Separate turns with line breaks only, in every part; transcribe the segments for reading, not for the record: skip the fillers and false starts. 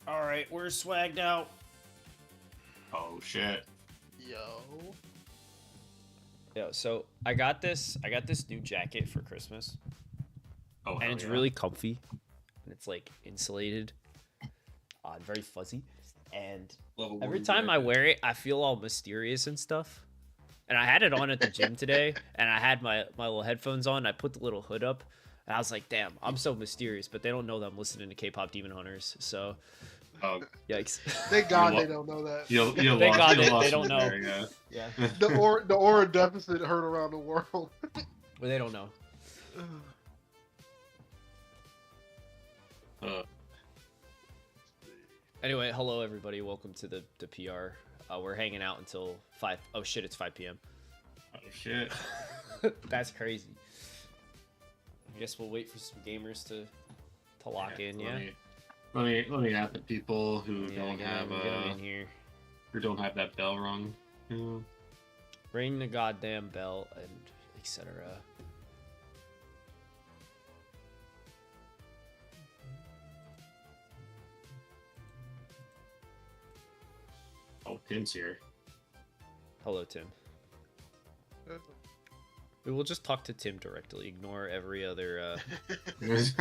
All right, we're swagged out.
Oh shit.
Yo.
Yeah, so I got this. I got this new jacket for Christmas,
Oh
and
hell
it's
yeah.
really comfy, and it's like insulated, and very fuzzy. And
Level
every
one
time I
jacket.
wear it, I feel all mysterious and stuff. And I had it on at the gym today, and I had my little headphones on. I put the little hood up, and I was like, "Damn, I'm so mysterious." But they don't know that I'm listening to K-pop Demon Hunters, so
Oh,
yikes.
Thank God
lo-
they don't know that.
you
Thank
lost.
God
You
they
lost
don't
me
know.
there, yeah.
Yeah,
The aura deficit heard around the world.
but they don't know.
Uh,
Anyway, hello everybody. Welcome to the PR. We're hanging out until 5. Oh shit, it's 5 p.m.
oh shit.
That's crazy. I guess we'll wait for some gamers to lock in. Yeah.
Let me add the people who
Yeah,
don't
get
have
'em in here.
who don't have that bell rung. Yeah.
Ring the goddamn bell and etc.
Oh, Tim's here.
Hello, Tim. We will just talk to Tim directly. Ignore every other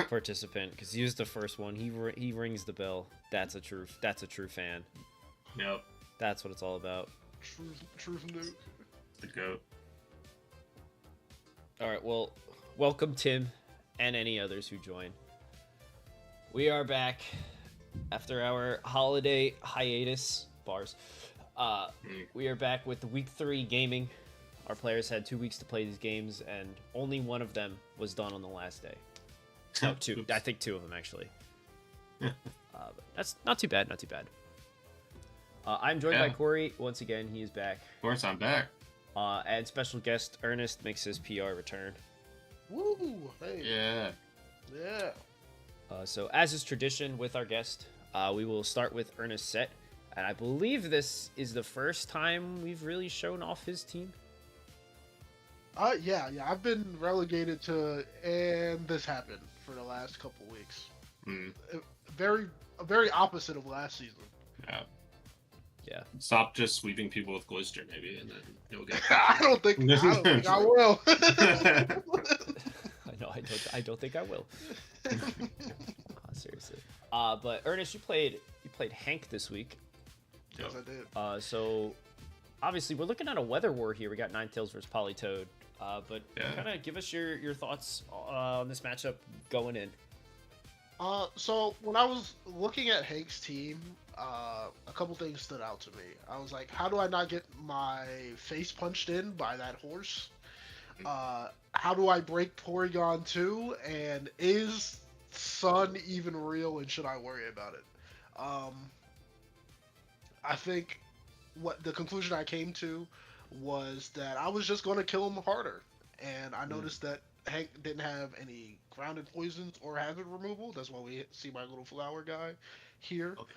participant because he was the first one. He rings the bell. That's a true fan.
Yep,
That's what it's all about.
Truth nuke.
the goat.
All right, well, welcome Tim and any others who join. We are back after our holiday hiatus. Bars. We are back with the week 3 gaming. Our players had 2 weeks to play these games, and only one of them was done on the last day. No, 2.
Oops.
I think 2 of them actually. But that's not too bad. Not too bad. I'm joined by
Yeah.
Corey once again. He is back,
Of course, I'm back.
and special guest Ernest makes his PR return.
Woo! Hey.
Yeah.
Yeah.
So, as is tradition with our guest, we will start with Ernest's set, and I believe this is the first time we've really shown off his team.
Yeah. I've been relegated to, and this happened for the last couple weeks.
Mm,
Very opposite of last season.
yeah.
Yeah.
Stop just sweeping people with Glyster, maybe, and then you'll get.
I don't think I will.
I don't think I will. Seriously. But Ernest, you played Hank this week.
Yes, I did.
So obviously we're looking at a weather war here. We got Ninetales versus Polytoad. But
Yeah.
kind of give us your thoughts on this matchup going in.
So when I was looking at Hank's team, a couple things stood out to me. I was like, how do I not get my face punched in by that horse? How do I break Porygon 2? And is Sun even real, and should I worry about it? I think what the conclusion I came to was that I was just going to kill him harder. And I noticed that Hank didn't have any grounded poisons or hazard removal. That's why we see my little flower guy here.
Okay.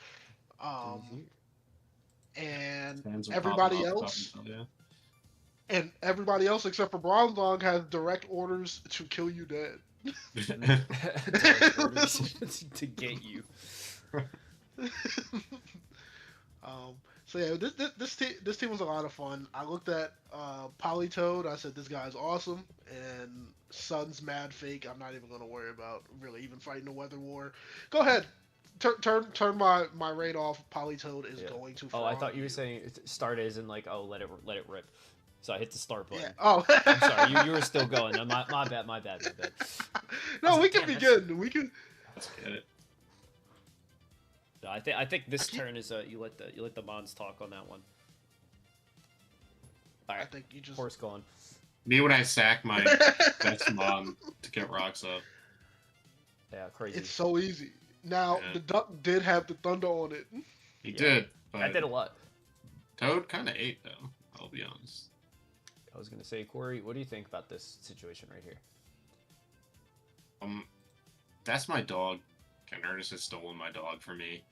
And
Fans will
everybody
pop up,
else,
yeah.
and everybody else except for Bronzong has direct orders to kill you dead.
Direct orders to get you.
So yeah, this team was a lot of fun. I looked at Polytoad. I said this guy's awesome, and Sun's mad fake. I'm not even gonna worry about really even fighting the weather war. Go ahead, turn my raid off. Polytoad is going to.
Oh, I thought you were saying start as in like, oh, let it rip. So I hit the start button.
Yeah. Oh,
I'm sorry, you were still going. No, my bad.
No, we can
damn,
begin. We can.
Let's get it.
No, I think this turn is you let the Mons talk on that one. All
I
right,
think you just.
horse gone.
Me when I sack my best mom to get rocks up.
Yeah, crazy.
It's so easy. Now
Yeah.
the duck did have the thunder on it.
He
Yeah.
did, but
I did a lot.
Toad kind of ate though. I'll be honest.
I was gonna say, Corey, what do you think about this situation right here?
That's my dog. And Ernest has stolen my dog from me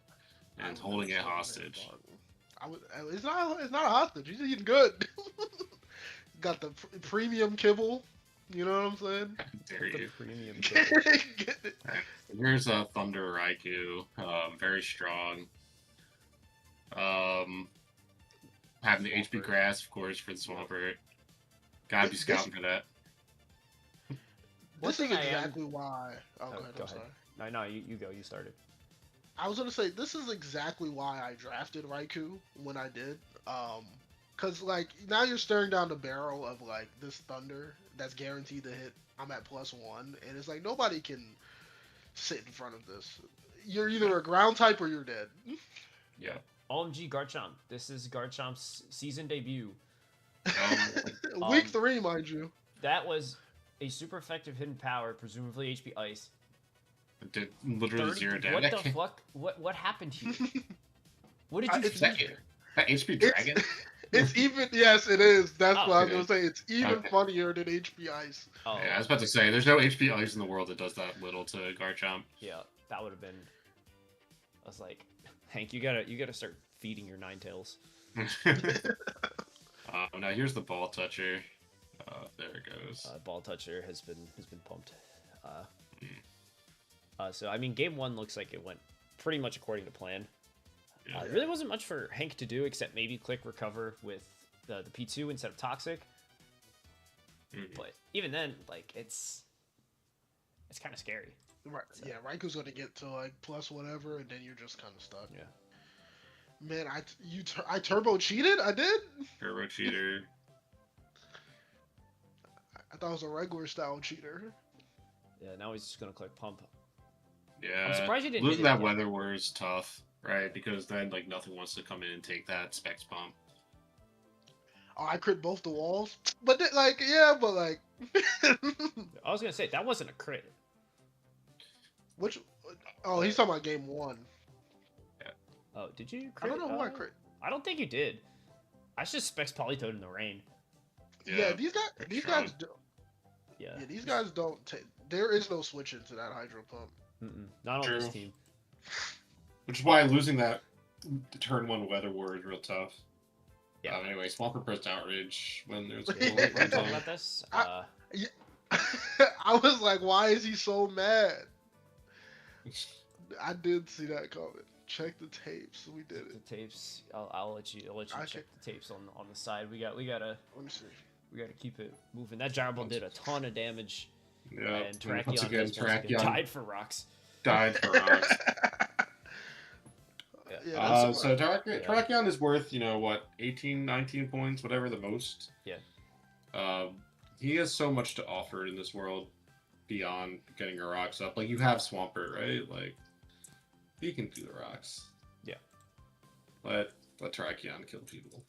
and holding it hostage.
It's not a hostage. He's eating good. Got the premium kibble. You know what I'm saying?
Dare
The
you.
premium.
Get it.
Here's a Thunder Raikou. Very strong. Having the HP
Swampert.
grass, of course, for the Swampert. Gotta be
This-
scouting for that.
One
This is
thing I am-
exactly why. Oh, go ahead.
go
I'm
ahead.
sorry.
No, you go. You started.
I was gonna say this is exactly why I drafted Raikou when I did. Cause like now you're staring down the barrel of like this Thunder that's guaranteed to hit. I'm at +1, and it's like nobody can sit in front of this. You're either a ground type or you're dead.
Yeah.
OMG Garchomp. This is Garchomp's season debut.
Week 3, mind you.
That was a super effective hidden power, presumably HP Ice.
It did literally
30
zero
What
damage.
the fuck? What happened here? What did you
It's
feed?
That HP Dragon?
It's even. Yes, it is. That's
Oh,
what I was
okay.
gonna say. It's even
Okay.
funnier than HP Ice.
Oh,
Yeah, I was about to say, there's no HP Ice in the world that does that little to Garchomp.
yeah, that would have been. I was like, Hank, you gotta start feeding your Ninetales.
Now here's the Ball Toucher. There it goes.
Ball toucher has been pumped. So I mean, game 1 looks like it went pretty much according to plan.
Yeah.
There really wasn't much for Hank to do except maybe click recover with the P2 instead of toxic. But even then, like it's kind of scary.
Right. Yeah, Raikou's gonna get to like plus whatever, and then you're just kind of stuck.
Yeah.
Man, I turbo cheated. I did.
Turbo Cheater.
I thought it was a regular style cheater.
Yeah. Now he's just gonna click pump.
Yeah.
I'm surprised you didn't
Losing
hit it
that
yet.
Weather War is tough, right? Because then like nothing wants to come in and take that Specs Pump.
Oh, I crit both the walls, but like yeah, but like
I was gonna say that wasn't a crit.
which? Oh, he's talking about game 1.
Oh, did you
I
crit?
don't know who I crit.
I don't think you did. I just specs Polytoad in the rain.
Yeah, these guys do.
Yeah.
Yeah, these guys don't take. There is no switch into that Hydro Pump.
Not on this
True.
team.
Which is why losing that turn 1 Weather War is real tough.
Yeah.
Anyway, Swampert pressed Outrage when there's
We're gonna talk about this.
I was like, why is he so mad? I did see that comment. Check the tapes. We did it.
The tapes. I'll let you check the tapes on the side. We gotta
Let me see.
keep it moving. That Gyro Ball did a ton of damage.
Yeah.
And Terrakion
once again,
just once again
Terrakion
died for rocks.
died for rocks.
Yeah,
So Terrakion is worth, what, 18, 19 points, whatever the most.
Yeah.
He has so much to offer in this world beyond getting your rocks up. Like, you have Swampert, right? Like, he can do the rocks.
Yeah.
Let Terrakion kill people.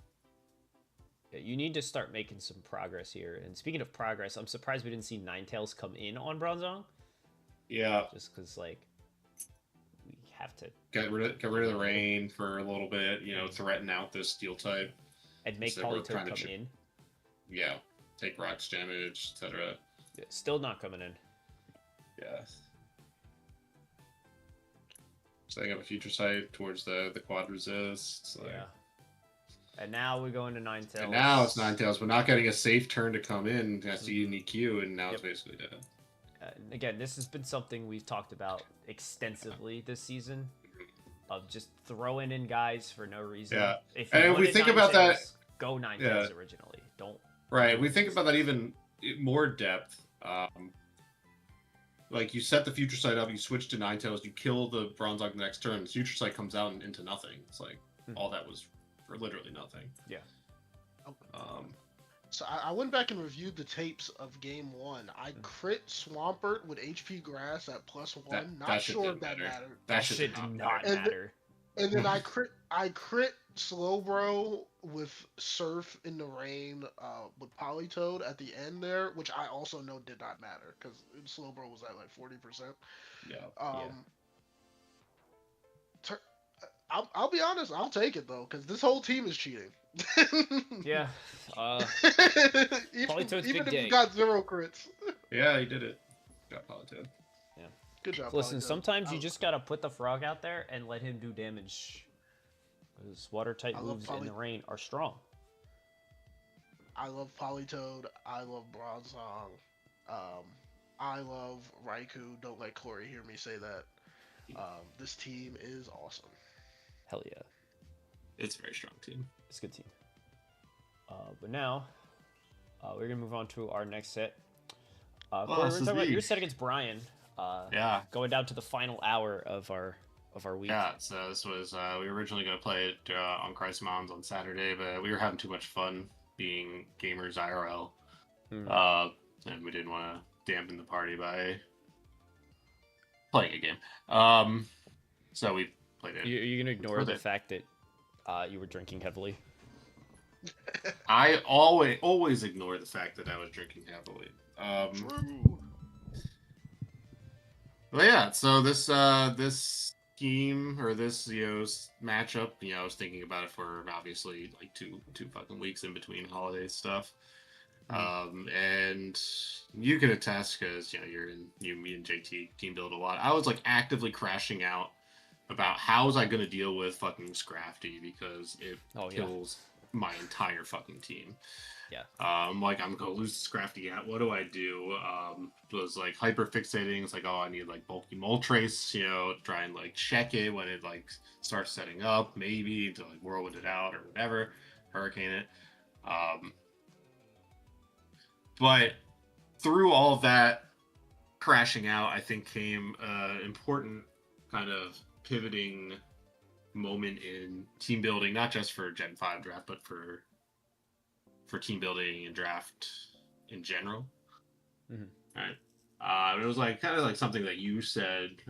Yeah, you need to start making some progress here. And speaking of progress, I'm surprised we didn't see Ninetales come in on Bronzong.
Yeah.
Just because, like, we have to
Get rid of the rain for a little bit, threaten out this steel type.
and make
So we're
Polytoad
trying to
come in.
Yeah. Take rocks damage, etc.
Yeah, still not coming in.
Yeah. Setting up a future sight towards the quad resist. Like,
Yeah. And now we go into Ninetales.
and now it's Ninetales. We're not getting a safe turn to come in. That's the unique Q, and now it's
Yep.
basically dead.
And again, this has been something we've talked about extensively this season, of just throwing in guys for no reason.
Yeah.
If
And
you
we
wanted
think about that-
Ninetales, go Ninetales
Yeah.
originally. Don't.
Right. We think about that even more depth. Like you set the future sight up, you switch to Ninetales, you kill the Bronzong the next turn. The future sight comes out into nothing. It's like all that was for literally nothing.
Yeah.
So I went back and reviewed the tapes of game 1. I crit Swampert with HP Grass at +1. Not
that shit
sure
didn't
if that
matter.
mattered.
That
Shit
shit
did
did
not
And
matter.
And then I crit Slowbro with Surf in the Rain with Polytoad at the end there, which I also know did not matter because Slowbro was at like 40%.
Yeah.
I'll be honest, I'll take it though because this whole team is cheating.
Yeah.
even
Polytoad's
even
big
if
day.
you got 0 crits.
Yeah, he did it. Got Polytoad.
Good job.
Listen,
Polytoad.
sometimes you
I-
just gotta put the frog out there and let him do damage. Because water type
I love
moves in the rain are strong.
I love Polytoad. I love Bronzong. I love Raikou. Don't let Corey hear me say that. This team is awesome.
Hell yeah,
It's a very strong team.
it's a good team. But now, we're gonna move on to our next set. Corey, we're talking about your set against Brian.
Yeah.
Going down to the final hour of our week.
Yeah, so this was we were originally going to play it on Christ Mounds on Saturday, but we were having too much fun being gamers IRL, and we didn't want to dampen the party by playing a game. So we played it.
You're gonna ignore the fact that you were drinking heavily.
I always ignore the fact that I was drinking heavily.
True.
But yeah, so this game or this matchup, I was thinking about it for obviously like two fucking weeks in between holiday stuff. And you can attest because me and JT team build a lot. I was like actively crashing out about how was I going to deal with fucking Scrafty because it kills my entire fucking team.
Yeah.
Like I'm gonna lose Scrafty at. What do I do? Was like hyper fixating. It's like, oh, I need like bulky Moltres, try and like check it when it like starts setting up, maybe to like whirlwind it out or whatever, hurricane it. But through all of that crashing out, I think came important kind of pivoting moment in team building, not just for Gen 5 draft, but for team building and draft in general. Right. It was like kind of like something that you said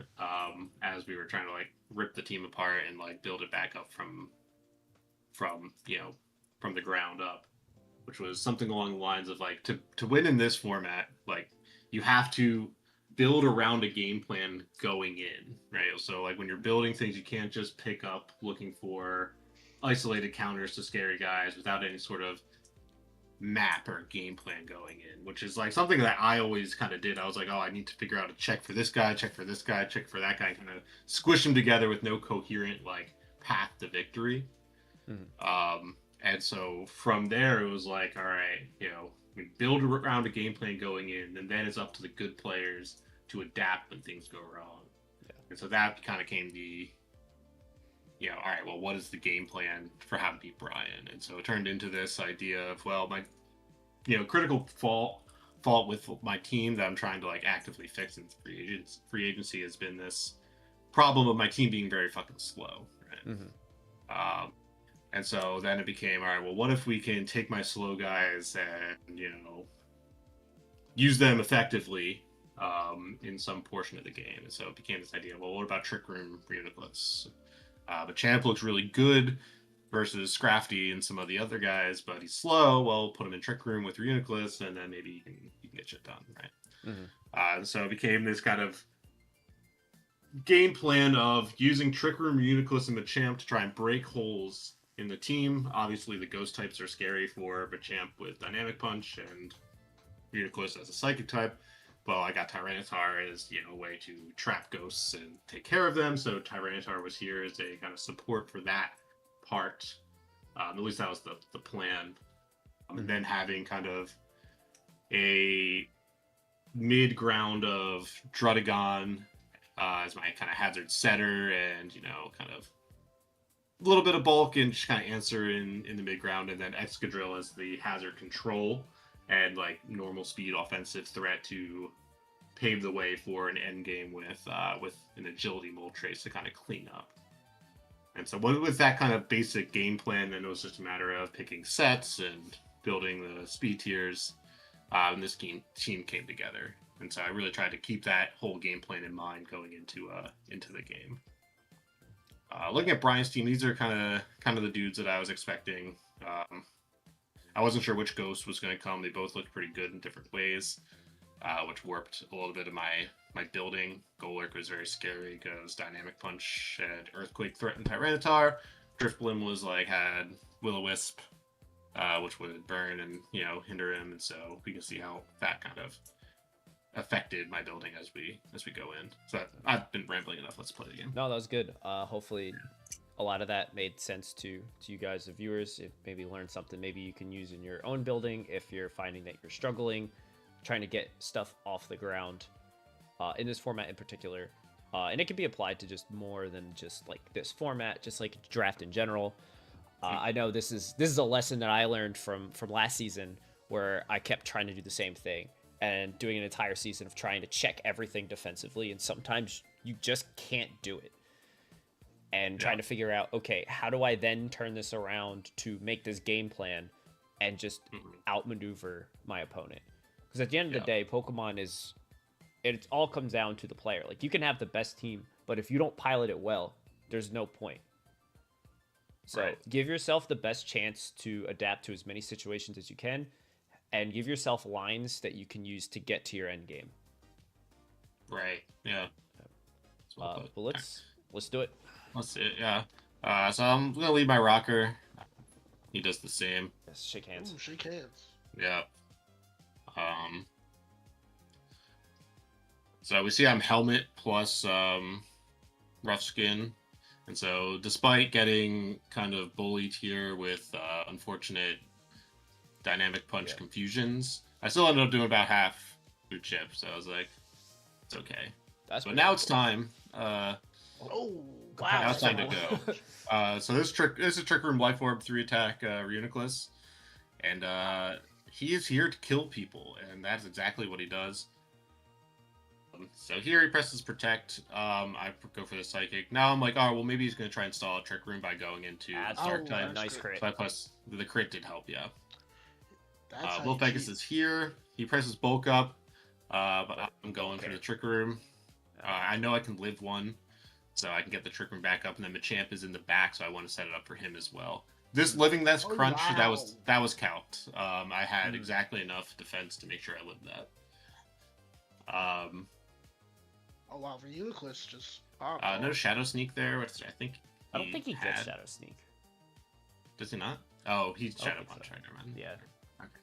as we were trying to like rip the team apart and like build it back up from the ground up, which was something along the lines of like to win in this format, like you have to build around a game plan going in, right? So like when you're building things, you can't just pick up looking for isolated counters to scary guys without any sort of map or game plan going in, which is like something that I always kind of did. I was like, oh, I need to figure out a check for this guy, check for this guy, check for that guy, kind of squish them together with no coherent like path to victory. And so from there it was like, all right, we build around a game plan going in, and then it's up to the good players to adapt when things go wrong. And so that kind of came the all right, well, what is the game plan for how to beat Brian? And so it turned into this idea of, well, my, critical fault with my team that I'm trying to like actively fix in free agency has been this problem of my team being very fucking slow. Right? And so then it became, all right, well, what if we can take my slow guys and, use them effectively in some portion of the game? And so it became this idea, well, what about Trick Room Reuniclus? But Champ looks really good versus Scrafty and some of the other guys, but he's slow. Well, put him in Trick Room with Reuniclus, and then maybe you can get shit done, right? And so it became this kind of game plan of using Trick Room, Reuniclus, and Machamp to try and break holes in the team. Obviously, the ghost types are scary for Machamp with Dynamic Punch and Reuniclus as a Psychic type. Well, I got Tyranitar as, a way to trap ghosts and take care of them. So Tyranitar was here as a kind of support for that part. At least that was the plan. And then having kind of a mid-ground of Drudagon as my kind of hazard setter and, kind of a little bit of bulk and just kind of answer in the mid-ground. And then Excadrill as the hazard control and like normal speed offensive threat to pave the way for an end game with an agility Moltres to kind of clean up. And so with that kind of basic game plan, then it was just a matter of picking sets and building the speed tiers. And this team came together. And so I really tried to keep that whole game plan in mind going into the game. Looking at Brian's team, these are kind of the dudes that I was expecting. I wasn't sure which ghost was going to come. They both looked pretty good in different ways, which warped a little bit of my building. Golurk was very scary because Dynamic Punch and Earthquake threatened Tyranitar. Drifblim was had Will-O-Wisp, which would burn and hinder him, and so we can see how that kind of affected my building as we go in. So I've been rambling enough. Let's play the game.
No, that was good. Hopefully a lot of that made sense to you guys, the viewers. If maybe learned something maybe you can use in your own building if you're finding that you're struggling trying to get stuff off the ground in this format in particular. And it can be applied to just more than just like this format, just like draft in general. I know this is a lesson that I learned from last season, where I kept trying to do the same thing and doing an entire season of trying to check everything defensively, and sometimes you just can't do it. And trying to figure out, okay, how do I then turn this around to make this game plan and just outmaneuver my opponent? Because at the end of the day, Pokemon it all comes down to the player. Like, you can have the best team, but if you don't pilot it well, there's no point. So give yourself the best chance to adapt to as many situations as you can, and give yourself lines that you can use to get to your end game.
Right. Yeah.
But let's do it.
Let's see it. Yeah. So I'm gonna leave my rocker. He does the same.
Yes, shake hands.
Ooh, shake hands.
Yeah. So we see I'm helmet plus rough skin, and so despite getting kind of bullied here with unfortunate dynamic punch confusions, I still ended up doing about half food chip. So I was like, it's okay. But now it's time.
Wow.
Now it's time to go. So this is Trick Room Life Orb 3 attack Reuniclus, and he is here to kill people, and that's exactly what he does. So here he presses Protect. I go for the Psychic. Now I'm like, oh, well, maybe he's going to try and stall a Trick Room by going into Dark type.
Nice crit.
So plus the crit did help, yeah.
That's
Will Vegas is here. He presses Bulk Up, but I'm going for the Trick Room. I know I can live one, so I can get the Trick Room back up, and then Machamp is in the back, so I want to set it up for him as well. This living that's crunch,
wow.
that was count. I had exactly enough defense to make sure I lived that.
Oh wow, Reuniclus just.
No Shadow Sneak there, which I think.
I don't think he gets Shadow Sneak.
Does he not? Oh, he's Shadow Punch, right? Never mind.
Yeah.
Okay.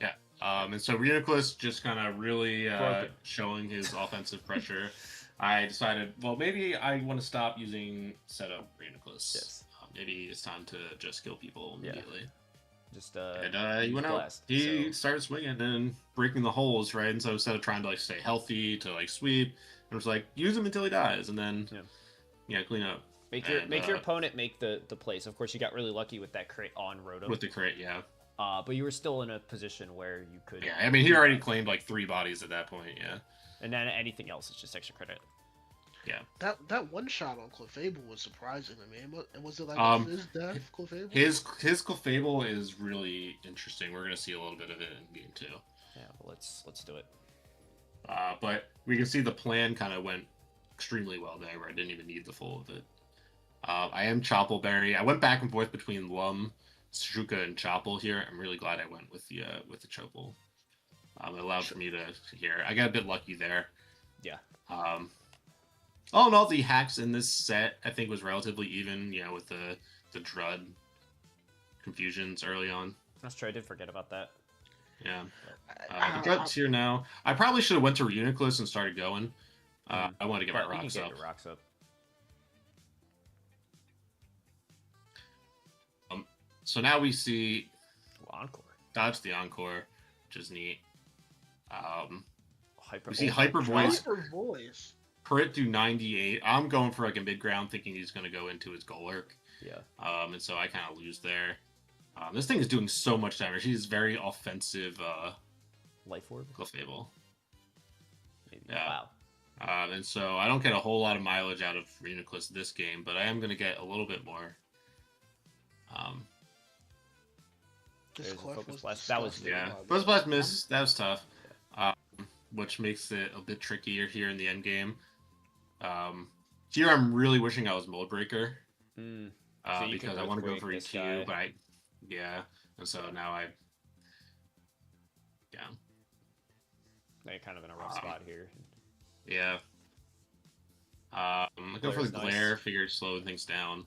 Yeah. And so Reuniclus just kind of really showing his offensive pressure. I decided, well, maybe I want to stop using setup Reuniclus.
Yes.
Maybe it's time to just kill people immediately.
Yeah. Just
and he went out. He started swinging and breaking the holes, right? And so instead of trying to like stay healthy to like sweep, it was like use him until he dies, and then clean up.
Make your opponent make the plays. Of course, you got really lucky with that crit on Rotom.
With the crit, yeah.
But you were still in a position where you could.
Yeah, I mean, he already claimed like 3 bodies at that point. Yeah.
And then anything else is just extra credit.
Yeah.
That one shot on Clefable was surprising to me. Was it like his death, Clefable?
His Clefable is really interesting. We're gonna see a little bit of it in game 2.
Yeah, well, let's do it.
But we can see the plan kind of went extremely well there, where I didn't even need the full of it. I am Choppleberry. I went back and forth between Lum, Shuka, and Chopple here. I'm really glad I went with the Chopple. It allowed for me to hear. I got a bit lucky there.
Yeah.
All in all, the hacks in this set I think was relatively even. With the Drud confusions early on.
That's true. I did forget about that.
Yeah. The Drud's here now. I probably should have went to Reuniclus and started going. I wanted to get my rocks up. So now we see
Encore.
Dodge the Encore, which is neat.
We
see Hyper Voice.
Hyper Voice.
Crit do 98. I'm going for like a mid ground, thinking he's going to go into his Golurk.
Yeah.
And so I kind of lose there. This thing is doing so much damage. He's very offensive.
Life Orb.
Clefable.
Maybe.
Yeah.
Wow.
And so I don't get a whole lot of mileage out of Reuniclus this game, but I am going to get a little bit more.
There's a Focus Blast. That was
Focus Blast miss. That was tough. Which makes it a bit trickier here in the end game. Here I'm really wishing I was Mold Breaker. Because I want to go for EQ, but and so now
Now you're kind of in a rough spot here.
Yeah. I go for the Glare, figure slowing things down.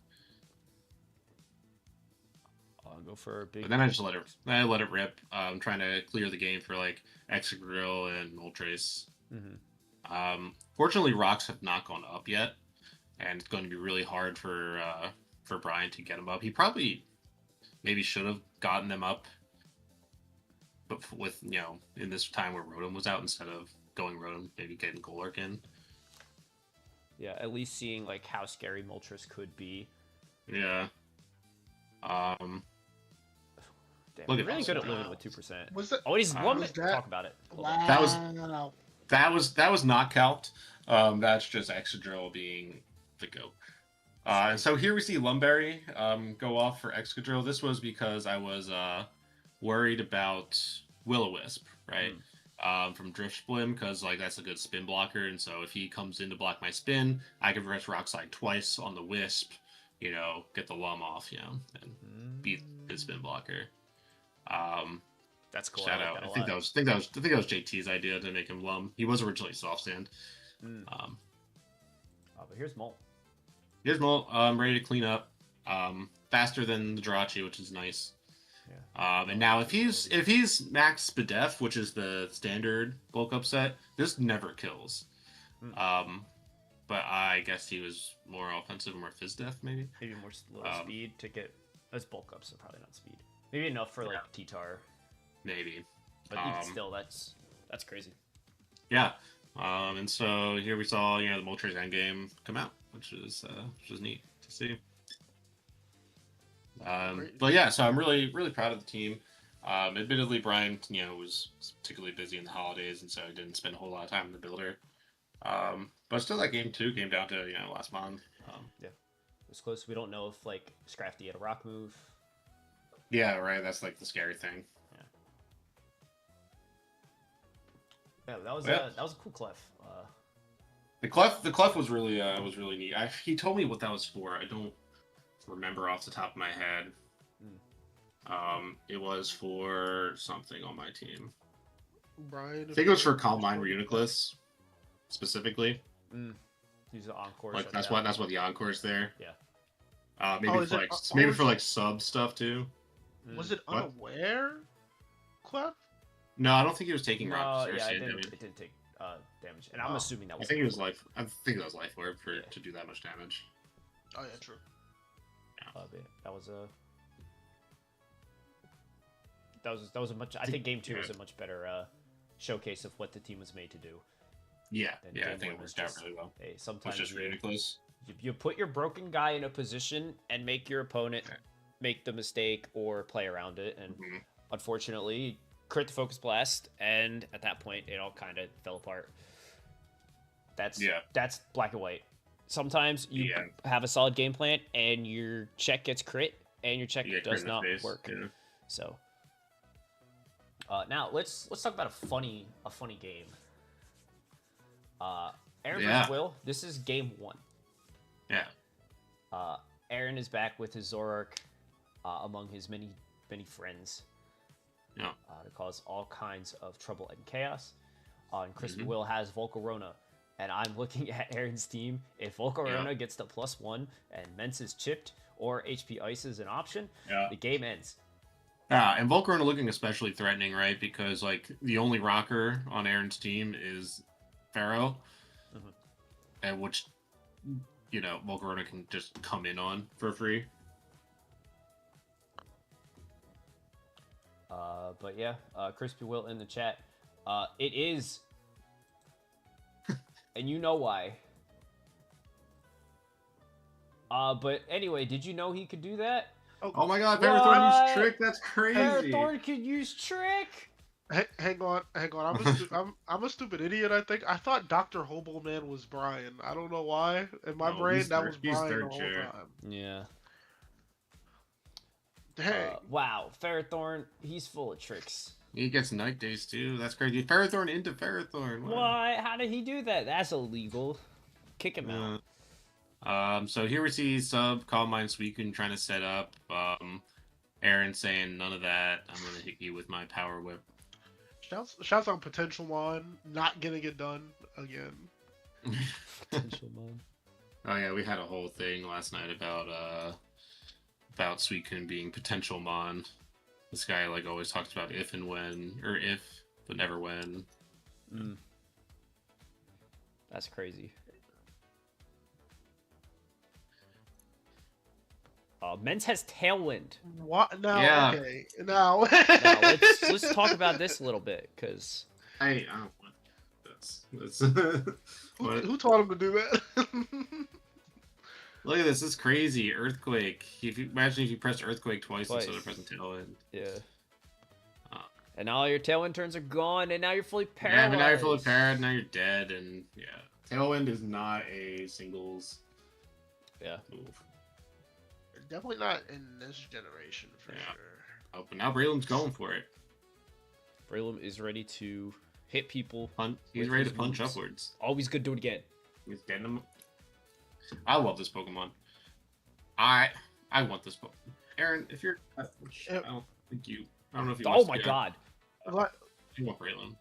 I'll go for a big.
But then I just let it rip. I'm trying to clear the game for like Excadrill and Moltres. Fortunately, rocks have not gone up yet, and it's going to be really hard for Brian to get them up. He probably maybe should have gotten them up but with in this time where Rotom was out, instead of going Rotom, maybe getting Golurk in.
Yeah, at least seeing like how scary Moltres could be.
Yeah.
Damn,
Look
we're
at
really
this.
good at living with 2%.
Was that?
Oh, he's one
was
minute. Talk about it. Hold on.
Wow.
That was not calced. That's just Excadrill being the goat. And so here we see Lumberry go off for Excadrill. This was because I was worried about Will-O-Wisp, right? From Drift Splim, because like that's a good spin blocker, and so if he comes in to block my spin, I can press Rock Slide twice on the Wisp, get the Lum off, and beat his spin blocker.
That's cool.
Shout
I like
out.
that a
I think
lot.
that was JT's idea to make him Lum. He was originally Soft Sand.
But here's Molt.
Here's Molt, ready to clean up. Faster than the Jirachi, which is nice.
Yeah.
And now if he's max Spadef, which is the standard bulk up set, this never kills. But I guess he was more offensive and more Fizdef, maybe.
Maybe more little speed to get those bulk ups, so probably not speed. Maybe enough for like T-Tar.
Maybe.
But even still, that's crazy.
Yeah. And so here we saw the Moltres endgame come out, which is neat to see. But yeah, so I'm really proud of the team. Admittedly, Brian, was particularly busy in the holidays, and so I didn't spend a whole lot of time in the builder. But still, that game 2 came down to last month.
Yeah, it was close. We don't know if like Scrafty had a rock move.
Yeah, right. That's like the scary thing.
Yeah, that was a cool clef.
The clef was really neat. He told me what that was for. I don't remember off the top of my head. It was for something on my team.
Brian,
I think it was for Calm Mind Reuniclus, specifically.
Use the encore.
Like that's what the encore is there.
Yeah.
Maybe for like sub stuff too.
Was it unaware? Clef?
No, I don't think he was taking rock.
Yeah, it didn't take damage, and I'm assuming that was.
I think it was life. I think that was life orb to do that much damage.
Oh yeah, true.
That was a much. I think game 2 was a much better showcase of what the team was made to do.
Yeah,
I
think it worked out really well.
Hey, sometimes
just ridiculous.
You put your broken guy in a position and make your opponent make the mistake or play around it, and unfortunately, crit the focus blast, and at that point, it all kind of fell apart. That's black and white. Sometimes you have a solid game plan, and your check gets crit, and your check does not work.
Yeah.
So now let's talk about a funny game. Aaron versus Will. This is game 1.
Yeah.
Aaron is back with his Zoroark among his many friends.
Yeah.
To cause all kinds of trouble and chaos. And Crispy Will has Volcarona. And I'm looking at Aaron's team. If Volcarona gets the +1 and Mence is chipped or HP Ice is an option, the game ends.
Yeah, and Volcarona looking especially threatening, right? Because like the only rocker on Aaron's team is Pharaoh, and which Volcarona can just come in on for free.
But yeah, Crispy Will in the chat. It is, and you know why. But anyway, did you know he could do that?
Oh my God, Ferrothorn used Trick. That's crazy.
Ferrothorn could use Trick.
Hang on. I'm a stupid idiot. I thought Dr. Hoboman was Brian. I don't know why. In my brain, that was Brian the whole time.
Yeah.
Dang.
Wow, Ferrothorn, he's full of tricks.
He gets Night Days too. That's crazy. Ferrothorn into Ferrothorn. Wow.
Why? How did he do that? That's illegal. Kick him out.
So here we see sub Calm Mind Suicune trying to set up. Aaron saying none of that. I'm gonna hit you with my Power Whip.
Shouts on Potential Mon not getting it done again.
Potential Mon.
Oh yeah, we had a whole thing last night about Suicune being Potential Mon. This guy like always talks about if and when, or if but never when.
That's crazy. Men's has Tailwind.
What? Now,
Yeah.
okay. Now,
Now let's talk about this a little bit, because
I don't want this.
who taught him to do that?
Look at this. This is crazy. Earthquake. Imagine if you pressed Earthquake twice instead of
Twice.
pressing Tailwind.
yeah.
Uh,
And all your Tailwind turns are gone, and now you're fully
Yeah,
paralyzed.
but now you're fully parried, now you're dead, and yeah. Tailwind is not a singles
Yeah.
move.
Definitely not in this generation, for
Yeah.
sure.
Oh, but now Braylon's going for it.
Braylon is ready to hit people.
He's
with
ready
his
to punch
moves.
upwards.
Always good to do it again.
He's getting them. I love this Pokemon. I want this Pokemon. Aaron, if you're, I don't think you. I don't know if you.
Oh my god.
You want Braylon?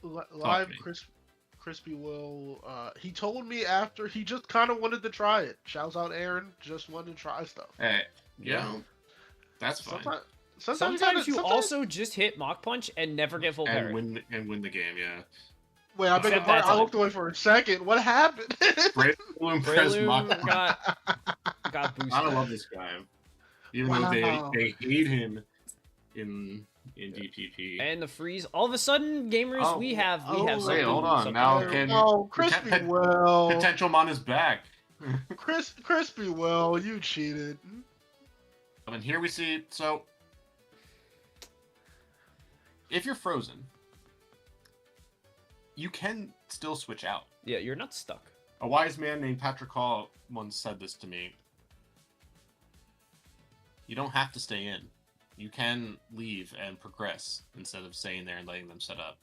Live
me.
Crispy Will. He told me after he just kind of wanted to try it. Shouts out Aaron, just wanted to try stuff.
Hey,
Yeah.
yeah, that's fine.
Sometimes
You also just hit Mach Punch and never get full parry.
and win the game. Yeah.
Wait, I beg your
Except
pardon.
that
I
time.
looked away for a second. What happened?
Braylon pressed Mach
Breloom
Punch.
got boosted.
I don't love this guy, even
Wow.
though they hate him in DPP.
And the freeze. All of a sudden, gamers, we have
wait,
something.
hold on.
something
Now
there.
can-
Oh, Crispy
Potent-
Will.
Potential Mon is back.
Crispy Will, you cheated.
And here we see, so if you're frozen, you can still switch out.
Yeah, you're not stuck.
A wise man named Patrick Hall once said this to me. You don't have to stay in. You can leave and progress instead of staying there and letting them set up.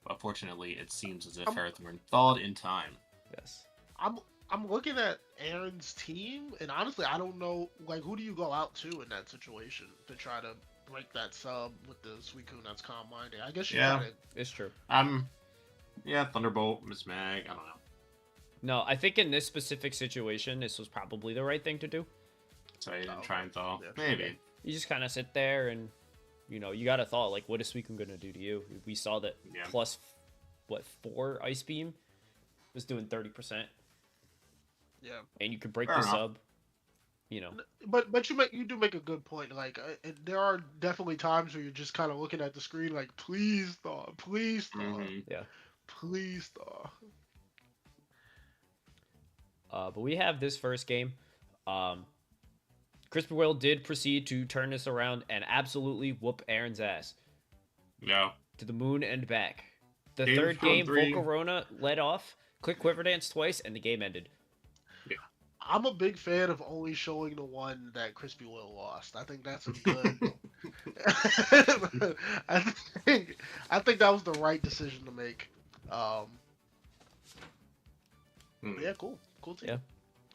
Unfortunately, it seems as if Ferrothorn thawed in time.
Yes.
I'm looking at Aaron's team, and honestly, I don't know. Like, who do you go out to in that situation to try to break that sub with the Suicune that's calm minded? I guess you gotta.
It's true.
Yeah, Thunderbolt, Miss Mag, I don't know.
No, I think in this specific situation, this was probably the right thing to do.
So I didn't try and thaw.
Yeah.
Maybe.
You just kind of sit there and, you got to thought, like, what is Suicune going to do to you? We saw that
Yeah.
plus, 4 Ice Beam was doing 30%.
Yeah.
And you could break
Fair
the
enough.
sub,
But you do make a good point. Like, there are definitely times where you're just kind of looking at the screen, like, please thaw, please thaw,
Mhm.
Yeah.
please thaw.
But we have this first game. Crispy Will did proceed to turn this around and absolutely whoop Aaron's ass
Yeah.
to the moon and back. The
Game
third
from
game,
3.
Volcarona led off, quick quiver dance twice, and the game ended.
I'm a big fan of only showing the one that Crispy Will lost. I think that's a good. I think that was the right decision to make. Yeah, cool team.
Yeah.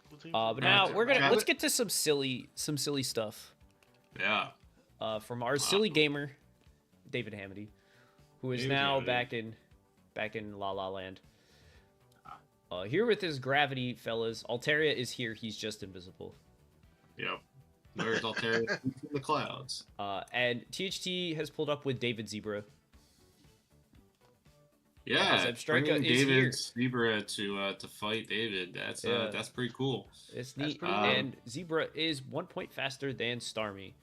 Cool team.
But
Yeah,
now
it's-
let's get to some silly stuff.
Yeah.
From our silly gamer, David Hamity, who is
David
now
Hamity.
back in La La Land. Here with his gravity, fellas. Altaria is here. He's just invisible.
Yep. Where's Altaria? In the clouds.
And THT has pulled up with David Zebra.
Yeah.
Zebstrika
Bringing
is here.
David Zebra to fight David. That's pretty cool.
It's
That's
neat.
pretty
neat.
And Zebra is 1 point faster than Starmie.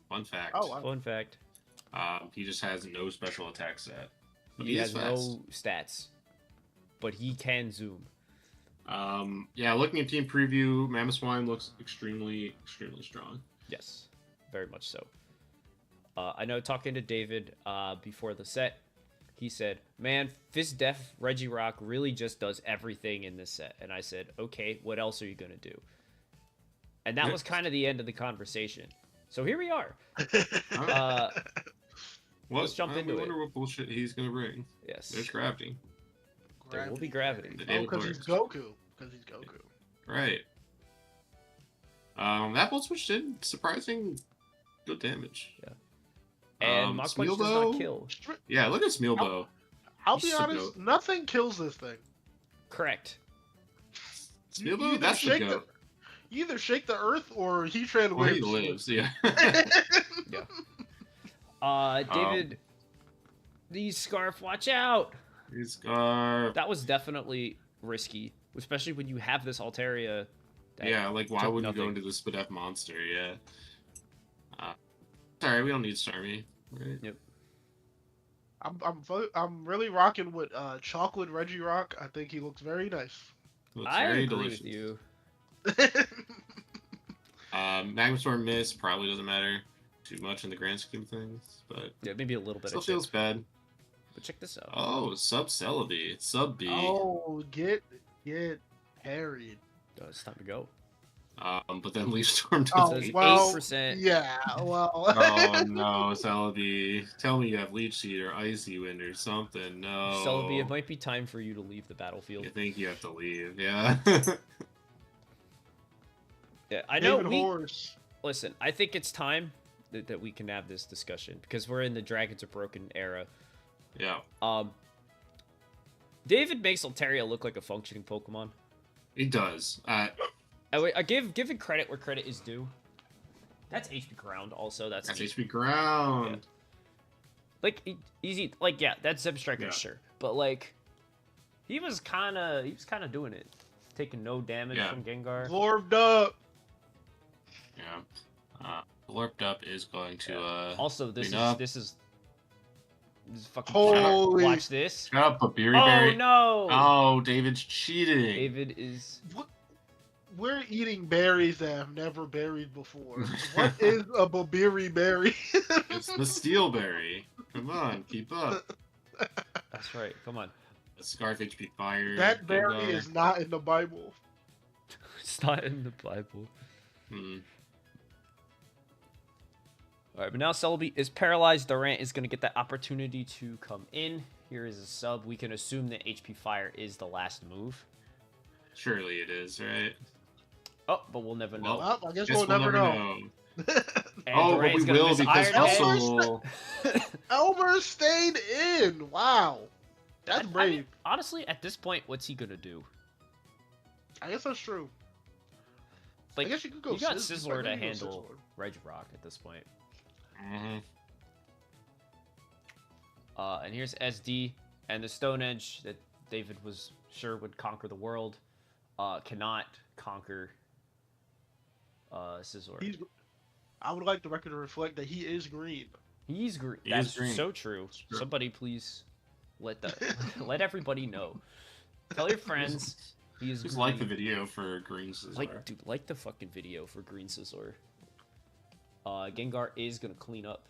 Fun fact.
Oh, wow.
Fun fact.
He just has no special attack set. But
He
he
has
is fast.
no stats, but he can zoom.
Yeah, looking at team preview, Mamoswine looks extremely strong.
Yes, very much so. I know talking to David before the set, he said, man, Fizz Def Regirock really just does everything in this set. And I said, okay, what else are you going to do? And that was kind of the end of the conversation. So here we are. Let's jump into
I wonder what bullshit he's gonna bring.
Yes.
There's gravity.
There will be gravity.
The
Oh,
David
because he's
Lawrence.
Goku. Because he's Goku.
Right. That Volt Switch did surprising good damage.
And Mach Punch does
Smeelbow?
not kill.
Yeah, look at Smeelbow.
I'll
He's
be
the
honest,
goat.
nothing kills this thing.
Correct.
You
Smeelbow,
either
that's the
shake
goat.
You either shake the earth or Heatran
Or he
lives.
lives, yeah.
David, these Scarf, watch out!
He's got
That was definitely risky, especially when you have this Altaria Dang,
Yeah, like why
took
would you go
nothing.
into the Spadef monster? Yeah. Sorry, we don't need Starmie. Right?
Yep.
I'm really rocking with chocolate Reggie Rock. I think he looks very nice.
Looks
I
very
agree
delicious.
with you.
Magnustorm miss probably doesn't matter too much in the grand scheme of things, but
Yeah, maybe a little bit
still
of
feels
chip.
bad.
But check this out.
Oh, sub Celebi, sub B.
Oh, get harried.
It's time to go.
But then Leaf Storm
Oh
does
Says
8%.
well,
8%.
yeah. Well.
Oh no, Celebi. Tell me you have Leech Seed or Icy Wind or something. No.
Celebi, it might be time for you to leave the battlefield.
You think you have to leave, yeah.
Yeah, I know.
David Horse.
Listen, I think it's time that we can have this discussion because we're in the Dragons Are Broken era.
Yeah.
David makes Altaria look like a functioning Pokemon.
He does.
I give it credit where credit is due. That's HP Ground also. That's
HP Ground.
Yeah. Like easy. Like yeah, that's Zeb Striker,
Yeah.
sure. But like, he was kind of doing it, taking no damage
Yeah.
from Gengar.
Glorbed up.
Yeah. Blurped Up is going to
Also, this
clean up.
is fucking.
Holy-
Watch this.
Shut up, Babiri
Oh
Berry.
no!
Oh, David's cheating.
David is.
We're eating berries that have never berried before. What is a Babiri berry?
It's the Steel Berry. Come on, keep up.
That's right. Come on.
Scarf HP Fire.
That berry
Gengar.
is not in the Bible.
It's not in the Bible.
Hmm.
All right, but now Celebi is paralyzed. Durant is going to get that opportunity to come in. Here is a sub. We can assume that HP Fire is the last move.
Surely it is, right?
Oh, but we'll never know.
Well, I guess
Guess
we'll never know.
And
Oh, but
Durant's
we
gonna
will
miss
because
Iron Head.
Hustle.
Elmer stayed in. Wow. That's
I
brave.
mean, honestly, at this point, what's he gonna do?
I guess that's true.
Like,
I guess you could go.
you got
Sizz-
Sizzler
I
to
think you go
handle
Sizzler.
Regirock at this point.
Mhm.
And here's SD and the Stone Edge that David was sure would conquer the world. Cannot conquer Sizzler.
I would like the record to reflect that he is green.
He's green.
He is
That's
green.
so true.
True.
Somebody please let let everybody know. Tell your friends he is
Just
green.
like the video for Green Sizzler.
Like the fucking video for Green Sizzler. Gengar is gonna clean up.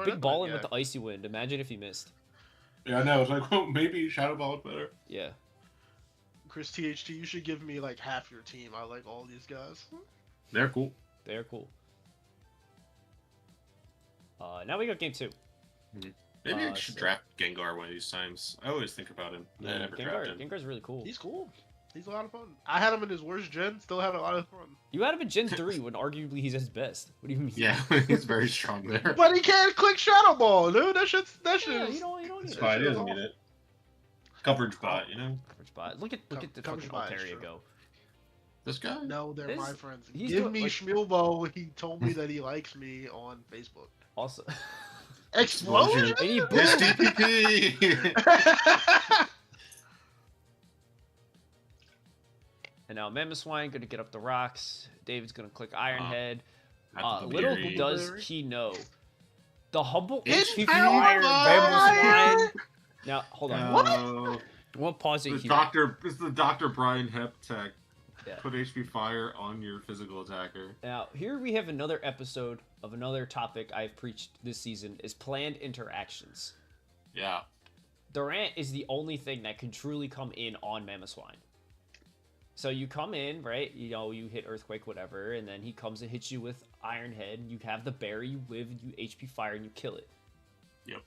Big balling with the Icy Wind. Imagine if he missed.
Yeah, I know. It's like, well, maybe Shadow Ball is better.
Yeah.
Chris THT, you should give me like half your team. I like all these guys.
They're cool.
They're cool. Now we got game 2.
Maybe I should draft Gengar one of these times. I always think about him. I never draft him.
Gengar's really cool.
He's cool. He's a lot of fun. I had him in his worst gen. Still had a lot of fun.
You had him in Gen 3 when arguably he's his best. What do you mean?
Yeah, he's very strong there.
But he can't click Shadow Ball, dude. That shit's.
Yeah, you don't need
It's
it.
fine. He doesn't need it. Coverage bot, you know.
Coverage bot. Look at the
Coverage
fucking
bot is
Altaria
true.
go.
This guy?
No, they're
This-
my friends.
he's
Give
doing,
me
like-
Schmilbo. He told me that he likes me on Facebook.
Also,
Explosion.
and he
This
boomed.
DPP!
And now Mamoswine gonna get up the rocks. David's gonna click Iron Head.
That's the
Little
Babiri.
does he know, the humble
It's
HP
Fire!
Fire Mamoswine. Now hold on.
No.
We'll pause it
The
here.
This is the Dr. Brian Hep tech.
Yeah.
Put HP Fire on your physical attacker.
Now here we have another episode of another topic I've preached this season: is planned interactions.
Yeah.
Durant is the only thing that can truly come in on Mamoswine. So you come in, right? You know, you hit Earthquake, whatever, and then he comes and hits you with Iron Head. You have the berry, you live, you HP Fire, and you kill it.
Yep.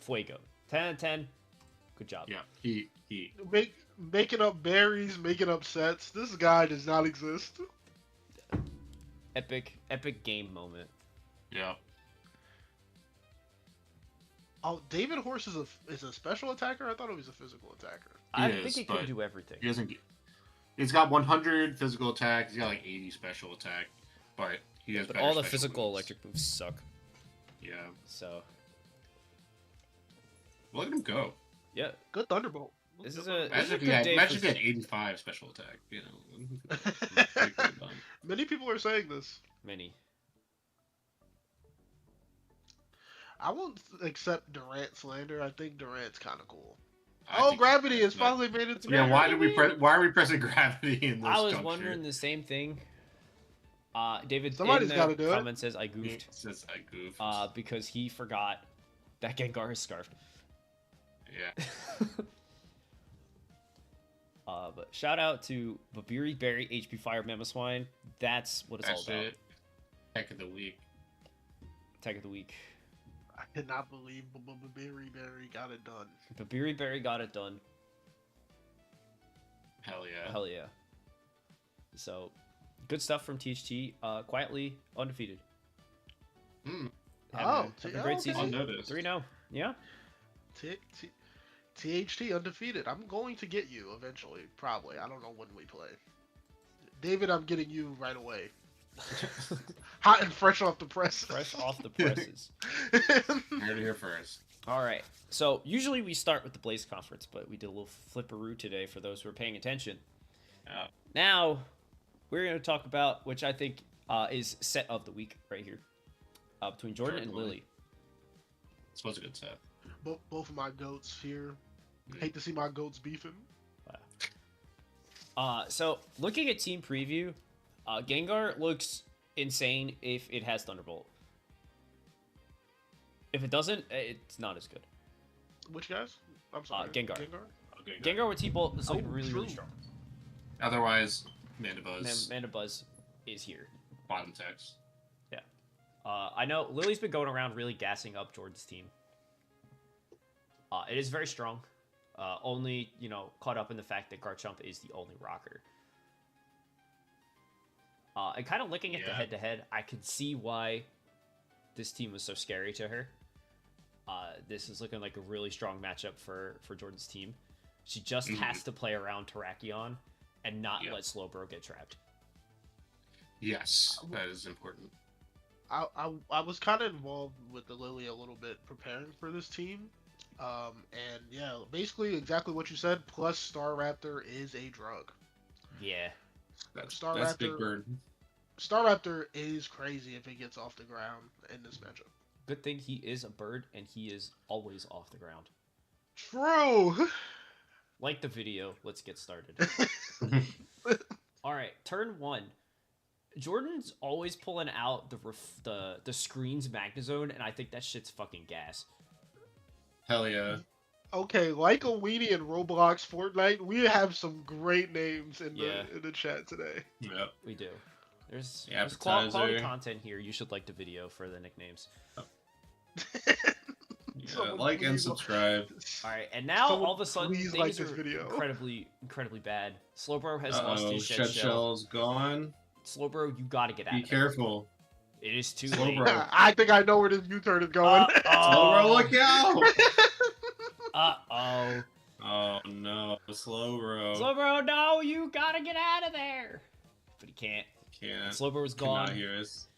Fuego. 10 out of 10. Good job.
Yeah. He.
Making up berries, making up sets. This guy does not exist.
Epic game moment.
Yeah.
Oh, David Horse is a special attacker. I thought he was a physical attacker.
I
is,
think he
but
can do everything.
He doesn't get. He's got 100 physical attack. He's got like 80 special attack, but he has.
But
better
all the
special
physical
moves.
electric moves suck.
Yeah.
So,
Let him go.
yeah.
Good Thunderbolt.
This is a
Imagine if
good day
imagine if
for
you had 85 special attack. You know.
Many people are saying this.
many.
I won't accept Durant slander. I think Durant's kind of cool.
I
Oh,
think
gravity has
that's not-
finally made its
Yeah,
way.
why are we pressing gravity in this
I was
juncture?
wondering the same thing. David
Somebody's
in
gotta
the
do it.
comment says I
It
goofed
says I goofed.
because he forgot that Gengar is scarfed.
Yeah.
But shout out to Babiri Berry HP Fire Mamoswine. That's what it's all
That's
about.
it. Heck of the week.
Tag of the week.
I cannot believe Berry got it done.
Babiri Berry got it done.
Hell yeah.
Hell yeah. So, good stuff from THT. Quietly undefeated.
Mm.
Having a great
okay.
season.
Unnoticed.
3-0. Yeah.
THT undefeated. I'm going to get you eventually, probably. I don't know when we play. David, I'm getting you right away. Hot and fresh off the press.
Fresh off the presses.
Heard it here first.
All right. So, usually we start with the Blaze Conference, but we did a little flipperoo today for those who are paying attention.
Yeah.
Now, we're going to talk about, which I think is set of the week right here, between Jordan and Lily.
This was a good set.
Both of my goats here. Hate to see my goats beefing.
So, looking at team preview, Gengar looks insane if it has Thunderbolt. If it doesn't, it's not as good.
Which guys? I'm sorry.
Gengar.
Okay,
Gengar with T-Bolt is looking really,
true.
really strong.
Otherwise, Mandibuzz,
Mandibuzz is here.
bottom text.
Yeah. I know Lily's been going around really gassing up Jordan's team. It is very strong. Only, caught up in the fact that Garchomp is the only rocker. And kind of looking at the head-to-head, I can see why this team was so scary to her. This is looking like a really strong matchup for Jordan's team. She just has to play around Terrakion and not let Slowbro get trapped.
Yes, that is important.
I was kind of involved with the Lily a little bit preparing for this team. And yeah, basically exactly what you said, plus Staraptor is a drug.
Yeah.
That's
Staraptor,
Big Bird.
Staraptor is crazy if it gets off the ground in this matchup.
Good thing he is a bird and he is always off the ground.
True.
Like the video, let's get started. All right, turn 1. Jordan's always pulling out the screen's Magnezone, and I think that shit's fucking gas.
Hell yeah.
Okay, like a weenie in Roblox, Fortnite, we have some great names in
Yeah.
the chat today.
Yep.
We do. There's
Appetizer.
quality content here. You should like the video for the nicknames.
Yeah,
Someone
like and
please-
subscribe.
All right, and now
Someone
all of a sudden
please
things
like this
are
video.
incredibly bad. Slowbro has lost
Uh-oh,
his
Shed Shell's gone.
Slowbro, you gotta get out
Be
of there.
careful.
It is too
Slowbro.
late.
I think I know where this U-turn is going.
Slowbro, look out!
Uh-oh.
Oh no, Slowbro.
Slowbro, no, you gotta get out of there. But he can't.
Can't.
Slowbro is
Cannot
gone.
hear us.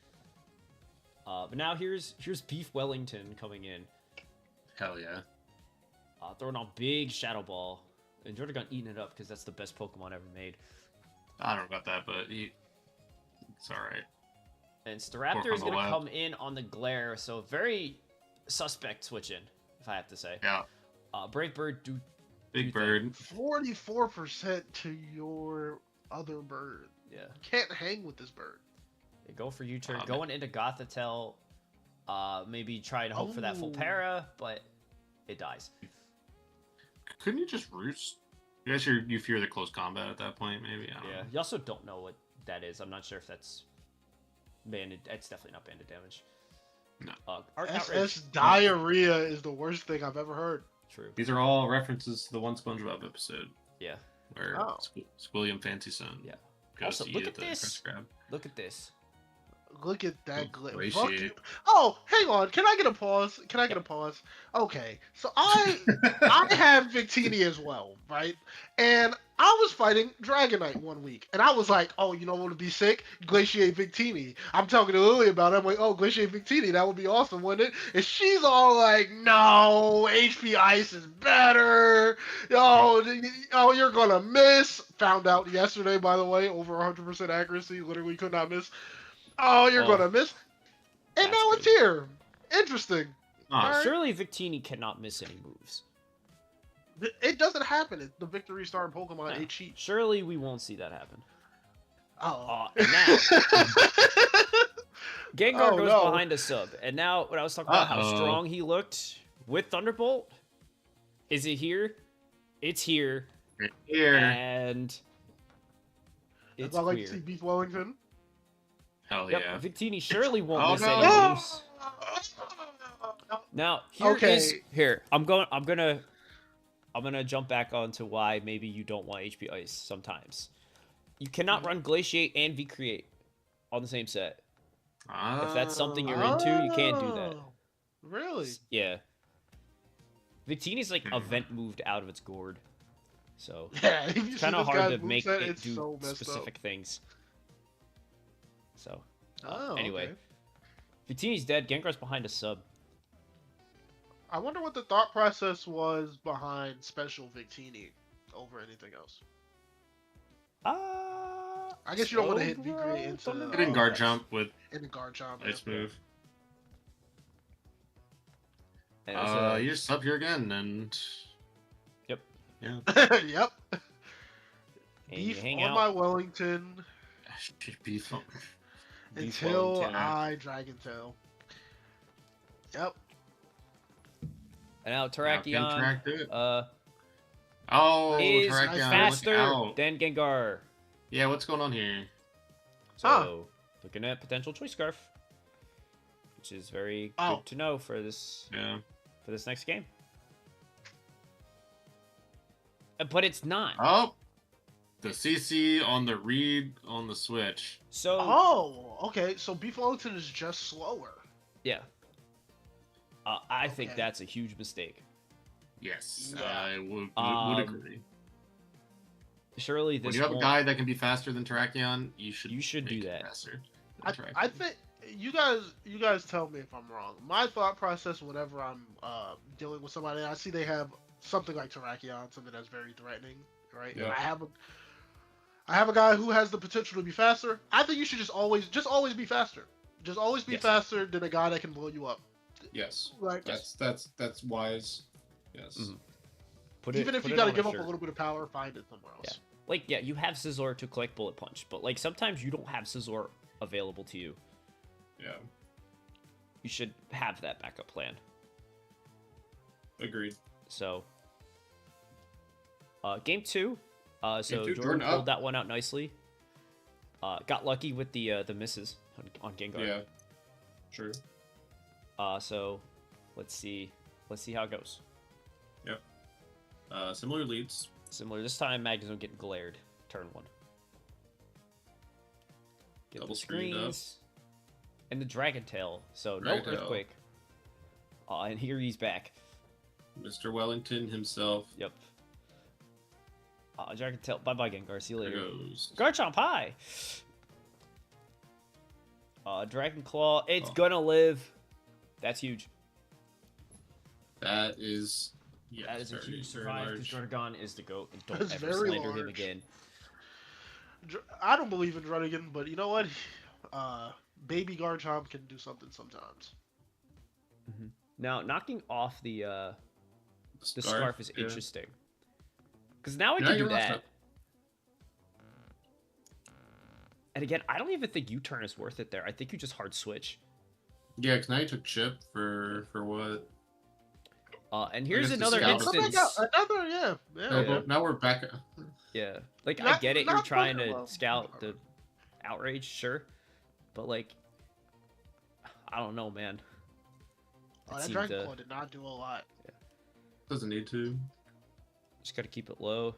But now here's Beef Wellington coming in.
Hell yeah.
Throwing on big Shadow Ball. And Jordan got eating it up because that's the best Pokemon ever made.
I don't know about that, but it's alright.
And Staraptor
Work
is
on the
going to
lab.
come in on the Glare, so very suspect switch in, if I have to say.
Yeah.
Brave Bird,
Big Bird.
44% to your other bird.
Yeah.
You can't hang with this bird.
They go for U-turn,
man.
going into Gothitelle. Maybe try and hope for that full
Oh.
para, but it dies.
Couldn't you just roost? I guess you fear the close combat at that point, maybe. I don't
Yeah.
know.
You also don't know what that is. I'm not sure if that's banded. It's definitely not banded damage.
No.
Arc
SS
Outrage.
diarrhea is the worst thing I've ever heard.
True.
These are all references to the one SpongeBob episode
Yeah.
where
Oh.
Squilliam Fancy Son
Yeah.
goes
Also,
to
look
eat
at
the
this.
Krusty Krab.
Look at this.
Look at that
Oh,
glitch.
boy,
Fuck you.
shit.
Oh, hang on. Can I get a pause? Can I get a pause? Okay. So I have Victini as well, right? And I was fighting Dragonite one week, and I was like, oh, you know what would be sick? Glaciate Victini. I'm talking to Lily about it. I'm like, oh, Glaciate Victini, that would be awesome, wouldn't it? And she's all like, no, HP Ice is better. Oh, you're gonna miss. Found out yesterday, by the way, over 100% accuracy. Literally could not miss. Oh, you're
Oh,
gonna miss. And
that's
now it's
good.
here. Interesting.
Ah,
All right.
Surely Victini cannot miss any moves.
It doesn't happen. It's the Victory Star in Pokemon.
No.
It cheats.
Surely we won't see that happen.
Oh.
And now Gengar
Oh,
goes
no.
behind a sub. And now when I was talking about how
Uh-oh.
strong he looked with Thunderbolt, is it here? It's here.
Here.
And it's
I like
clear.
to see Beef Wellington.
Hell
Yep,
yeah.
Victini surely won't
Oh,
miss
no.
any moves. Now here is
Okay.
here. I'm gonna jump back onto why maybe you don't want HP Ice sometimes. You cannot run Glaciate and V-Create on the same set. If that's something you're into, you can't do that.
Oh, really?
Yeah. Victini's like event moved out of its gourd. So
Yeah. If you see
it's kind of
this
hard
guy's
to make
moveset,
it
it's
do
so messed
specific things. So
up. Oh,
anyway.
okay.
Victini's dead, Gengar's behind a sub.
I wonder what the thought process was behind Special Victini over anything else. I guess you don't want to hit V-Create into
Hitting guard jump with
in the guard jump.
ice move.
And it was,
You just sub here again, and
Yep.
yeah.
Yep.
and you
Beef
hang
on
out.
my Wellington
Beef.
Beef
until
Wellington.
I Dragon Tail. Yep.
And now
Now
Terrakion
interact it.
is
Terrakion, look
faster
out.
than Gengar.
Yeah, what's going on here?
So
Huh.
looking at potential choice scarf, which is very
Oh.
good to know for this
Yeah.
next game. But it's not.
Oh, the CC on the read on the switch.
So
Oh, okay. So Beef Wellington is just slower.
yeah, I think
Okay.
that's a huge mistake.
Yes,
Yeah.
I would
Um,
agree.
Surely
When
this
you have a
won't-
guy that can be faster than Terrakion, you should
do
make it
that.
faster than
I
Terrakion.
think you guys tell me if I'm wrong. My thought process whenever I'm dealing with somebody, I see they have something like Terrakion, something that's very threatening, right?
Yeah.
And I have a guy who has the potential to be faster. I think you should just always be faster. Just always be
Yes.
faster than a guy that can blow you up.
Yes,
Like
that's wise. Yes.
Mhm.
even if you gotta give up a little bit of power, find it somewhere else.
Like, yeah, you have Scizor to collect Bullet Punch, but like sometimes you don't have Scizor available to you.
Yeah.
You should have that backup plan.
Agreed.
So, game two. So
two,
Jordan
Jordan
pulled
up.
that one out nicely. Got lucky with the misses on Gengar.
Yeah. True.
So let's see how it goes.
Similar leads.
Similar this time, Magnus getting glared. Turn one. Get
Double
the
screened up.
screens. And the Dragon Tail. So
Dragon
no
Tail.
Earthquake. And here he's back.
Mr. Wellington himself.
Yep. Dragon Tail. Bye bye Gengar. See you
There
later.
goes.
Garchomp, hi! Dragon Claw. It's
Oh.
gonna live. That's huge.
That is. Yeah,
That is a
very-
huge
very
survive because
large.
Jargon is the GOAT and don't
That's
ever
very
slander him
large.
again.
I don't believe in Druddigan, but you know what? Baby Garchomp can do something sometimes.
Now, knocking off the scarf is
yeah.
interesting. Because now I
Yeah,
can do
you're right.
that. And again, I don't even think U-turn is worth it there. I think you just hard switch.
Yeah, because now you took Chip for what?
And here's
guess the
another
scout-
Come back
instance.
out. Another, yeah.
No,
Yeah.
but now we're back.
Yeah, like I
Not-
get it. You're
not
trying
fucking
to
well.
scout the outrage, sure, but like, I don't know, man.
Oh,
It
that
seemed
Dragon
to-
Claw did not do a lot.
Doesn't need to.
Just gotta keep it low.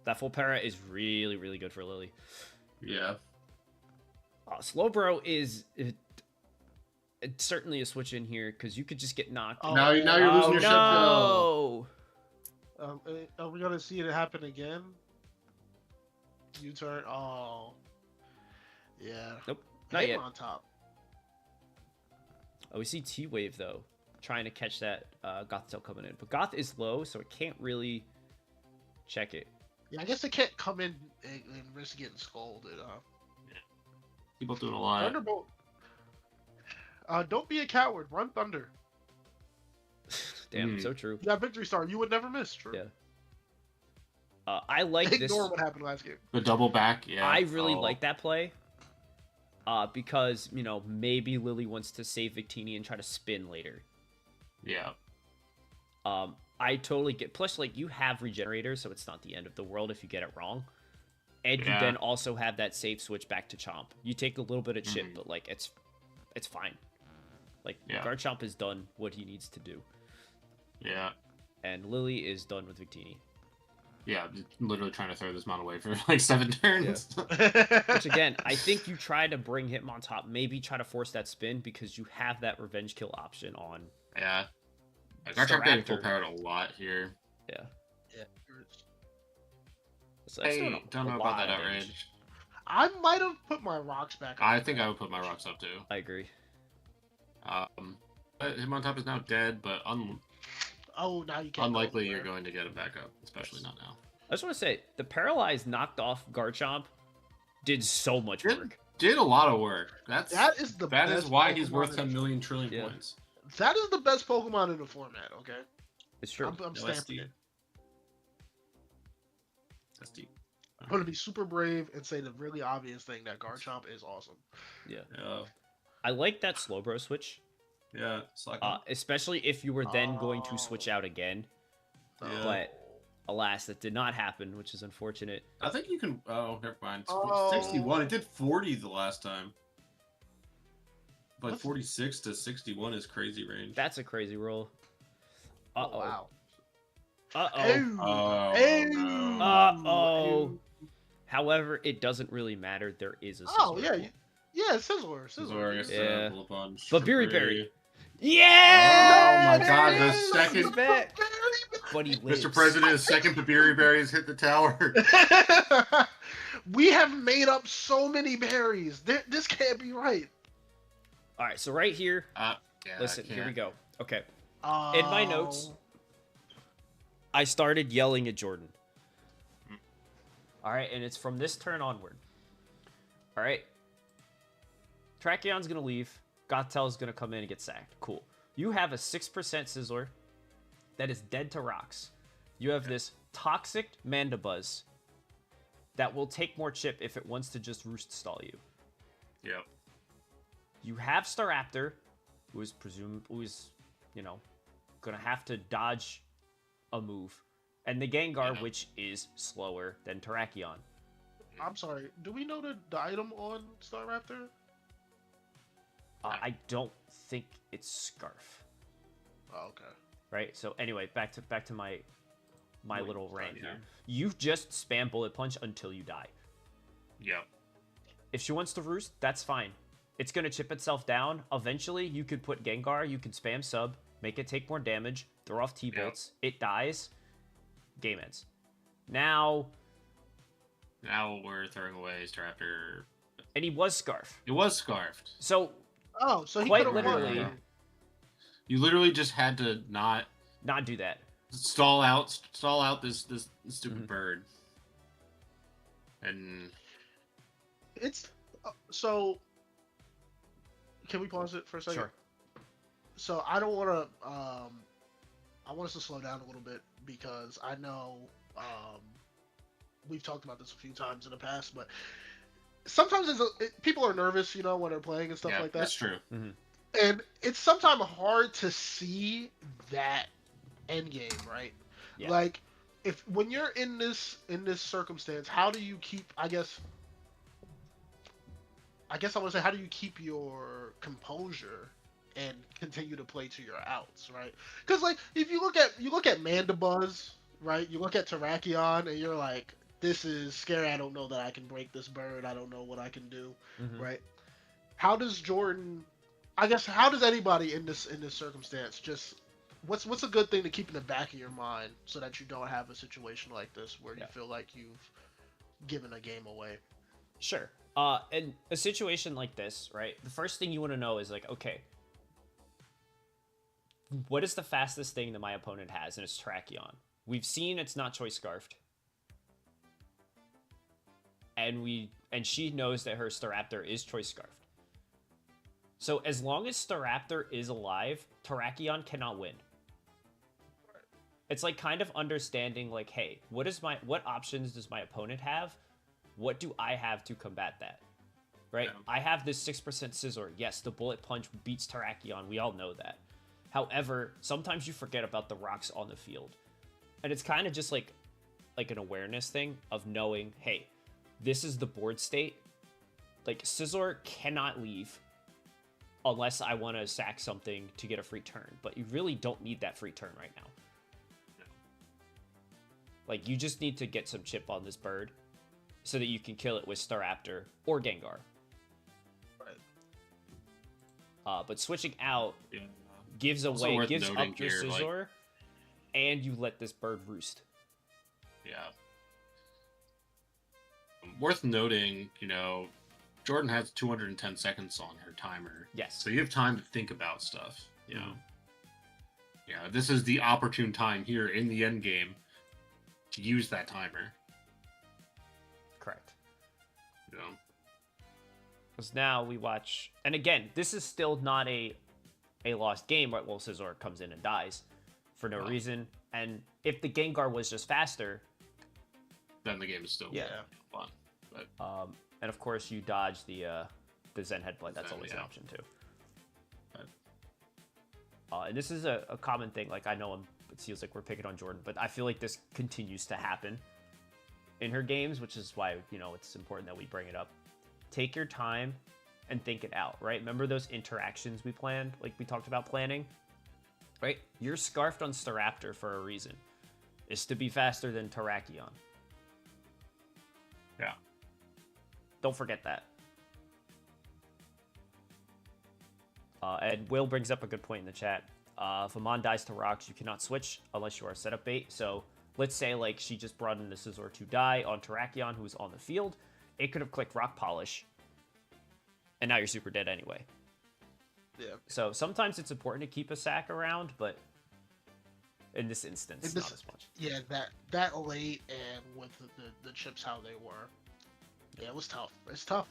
That full para is really, really good for Lily.
Yeah.
Slowbro is it's certainly a switch in here because you could just get knocked.
Oh,
Now you're losing your ship
no!
Are we gonna see it happen again? U-turn. Oh, yeah.
Nope, not
Hit
yet.
on top.
Oh, we see T-Wave though, trying to catch that Goth tail coming in, but Goth is low, so it can't really check it.
Yeah, I guess they can't come in and risk getting scolded.
People doing a lot.
Thunderbolt. Don't be a coward. Run Thunder.
Damn, so true.
You got Victory Star. You would never miss. True.
Yeah. I like this.
Ignore what happened last game.
The double back, yeah.
I really like that play. Because, maybe Lily wants to save Victini and try to spin later.
Yeah.
I totally get. Plus, you have regenerators, so it's not the end of the world if you get it wrong. And you
Yeah.
then also have that safe switch back to Chomp. You take a little bit of chip, but it's fine.
Yeah.
Garchomp has done what he needs to do,
Yeah.
and Lily is done with Victini.
Yeah, literally trying to throw this mon away for 7 turns.
Which again, I think you try to bring Hitmontop, maybe try to force that spin because you have that revenge kill option on.
Yeah. Garchomp getting full powered a lot here.
Yeah.
Yeah.
So that's doing
Don't
a
know
lot
about that
of
outrage.
damage.
I might have put my rocks back.
I think I would put my rocks up too.
I agree.
But Hitmontop is now dead, but
Oh, now you can't.
unlikely you're going to get him back up, especially not now.
I just want to say, the paralyzed knocked off Garchomp did so much work.
Did a lot of work. That is
best
why he's
Pokemon
worth
in
10
the-
million trillion
Yeah.
points.
That is the best Pokemon in the format. Okay.
It's true.
I'm
No,
stamping it.
That's deep.
I'm gonna be super brave and say the really obvious thing that Garchomp is awesome.
Yeah.
Yeah.
I like that Slowbro switch,
Yeah. It's like
especially if you were then going to switch out again.
Yeah.
But alas, that did not happen, which is unfortunate.
I think you can. Oh, never mind.
Oh.
61. It did 40 the last time. But
What's-
46 to 61 is crazy range.
That's a crazy roll. Uh oh.
Wow.
Uh oh.
Ew.
Oh,
Ew.
no.
Uh-oh.
Ew.
However, it doesn't really matter. There is a
Oh
Scizor.
yeah, yeah, Sizzler.
Azorius,
Yeah.
Bullet Punch,
But Berry
Tree.
Berry. Yeah!
Oh my God, the
He's
second-
back. But he lives.
Mr. President, second Babiri Berry has hit the tower.
We have made up so many berries. This can't be right.
All right, so right here,
Yeah,
listen,
I
here we
can't.
go. Okay.
Oh.
In my notes, I started yelling at Jordan. All right, and it's from this turn onward. All right. Trachion's going to leave. Gothtel's going to come in and get sacked. Cool. You have a 6% Sizzler that is dead to rocks. You have this toxic Mandibuzz that will take more chip if it wants to just roost stall you.
Yep.
You have Staraptor, who is gonna have to dodge a move, and the Gengar,
Yeah.
which is slower than Terrakion.
I'm sorry. Do we know the item on Staraptor?
I don't think it's Scarf,
Oh, okay.
right? So anyway, back to my
Wait,
little rant
yeah.
here. You just spam Bullet Punch until you die.
Yep.
If she wants to roost, that's fine. It's gonna chip itself down. Eventually, you could put Gengar, you could spam sub, make it take more damage, throw off T-bolts, it dies, game ends. Now
we're throwing away Staraptor.
and he was Scarf.
It was scarfed.
So
Oh, so he
Quite
could have
literally-
won.
You literally just had to not
not do that.
stall out this stupid
Mhm.
bird. And
It's so. Can we pause it for a second?
Sure.
So I don't want to. I want us to slow down a little bit because I know we've talked about this a few times in the past, but sometimes people are nervous, when they're playing and stuff
yeah,
like that.
that's true.
And it's sometimes hard to see that end game, right?
Yeah.
Like when you're in this circumstance, how do you keep? I guess I want to say, how do you keep your composure and continue to play to your outs, right? Because like if you look at Mandibuzz, right? You look at Terrakion, and you're like, this is scary. I don't know that I can break this bird. I don't know what I can do,
Mhm.
right? how does Jordan? I guess how does anybody in this circumstance just what's a good thing to keep in the back of your mind so that you don't have a situation like this where you feel like you've given a game away?
Sure. In a situation like this, right? The first thing you want to know is like, okay, what is the fastest thing that my opponent has? And it's Terrakion. We've seen it's not Choice Scarfed. And she knows that her Staraptor is Choice Scarfed. So as long as Staraptor is alive, Terrakion cannot win. It's like kind of understanding like, hey, what options does my opponent have? What do I have to combat that? Right? Yeah. I have this 6% Scissor. Yes, the Bullet Punch beats Terrakion. We all know that. However, sometimes you forget about the rocks on the field. And it's kind of just like an awareness thing of knowing, hey, this is the board state. Like, Scizor cannot leave unless I want to sack something to get a free turn. But you really don't need that free turn right now. No. Like, you just need to get some chip on this bird so that you can kill it with Staraptor or Gengar. Right. But switching out gives up your Scizor, and you let this bird roost.
Yeah. Worth noting, Jordan has 210 seconds on her timer.
Yes.
So you have time to think about stuff, you know. Yeah, this is the opportune time here in the end game to use that timer.
Correct.
You know.
Because now we watch, and again, this is still not a lost game, right? Well, Scizor comes in and dies for no reason. And if the Gengar was just faster,
then the game is still fun. But
and of course you dodge the Zen Headbutt. That's always an option too. And this is a common thing. Like, I know it feels like we're picking on Jordan, but I feel like this continues to happen in her games, which is why, it's important that we bring it up. Take your time and think it out, right? Remember those interactions we planned? Like we talked about planning, right? You're scarfed on Staraptor for a reason. It's to be faster than Terrakion.
Yeah.
Don't forget that. And Will brings up a good point in the chat. If Amon dies to rocks, you cannot switch unless you are setup bait. So let's say like she just brought in the Scizor to die on Terrakion, who's on the field. It could have clicked Rock Polish, and now you're super dead anyway.
Yeah.
So sometimes it's important to keep a sack around, but in this instance, not as much.
Yeah, that late and with the chips how they were, yeah, it was tough. It's tough.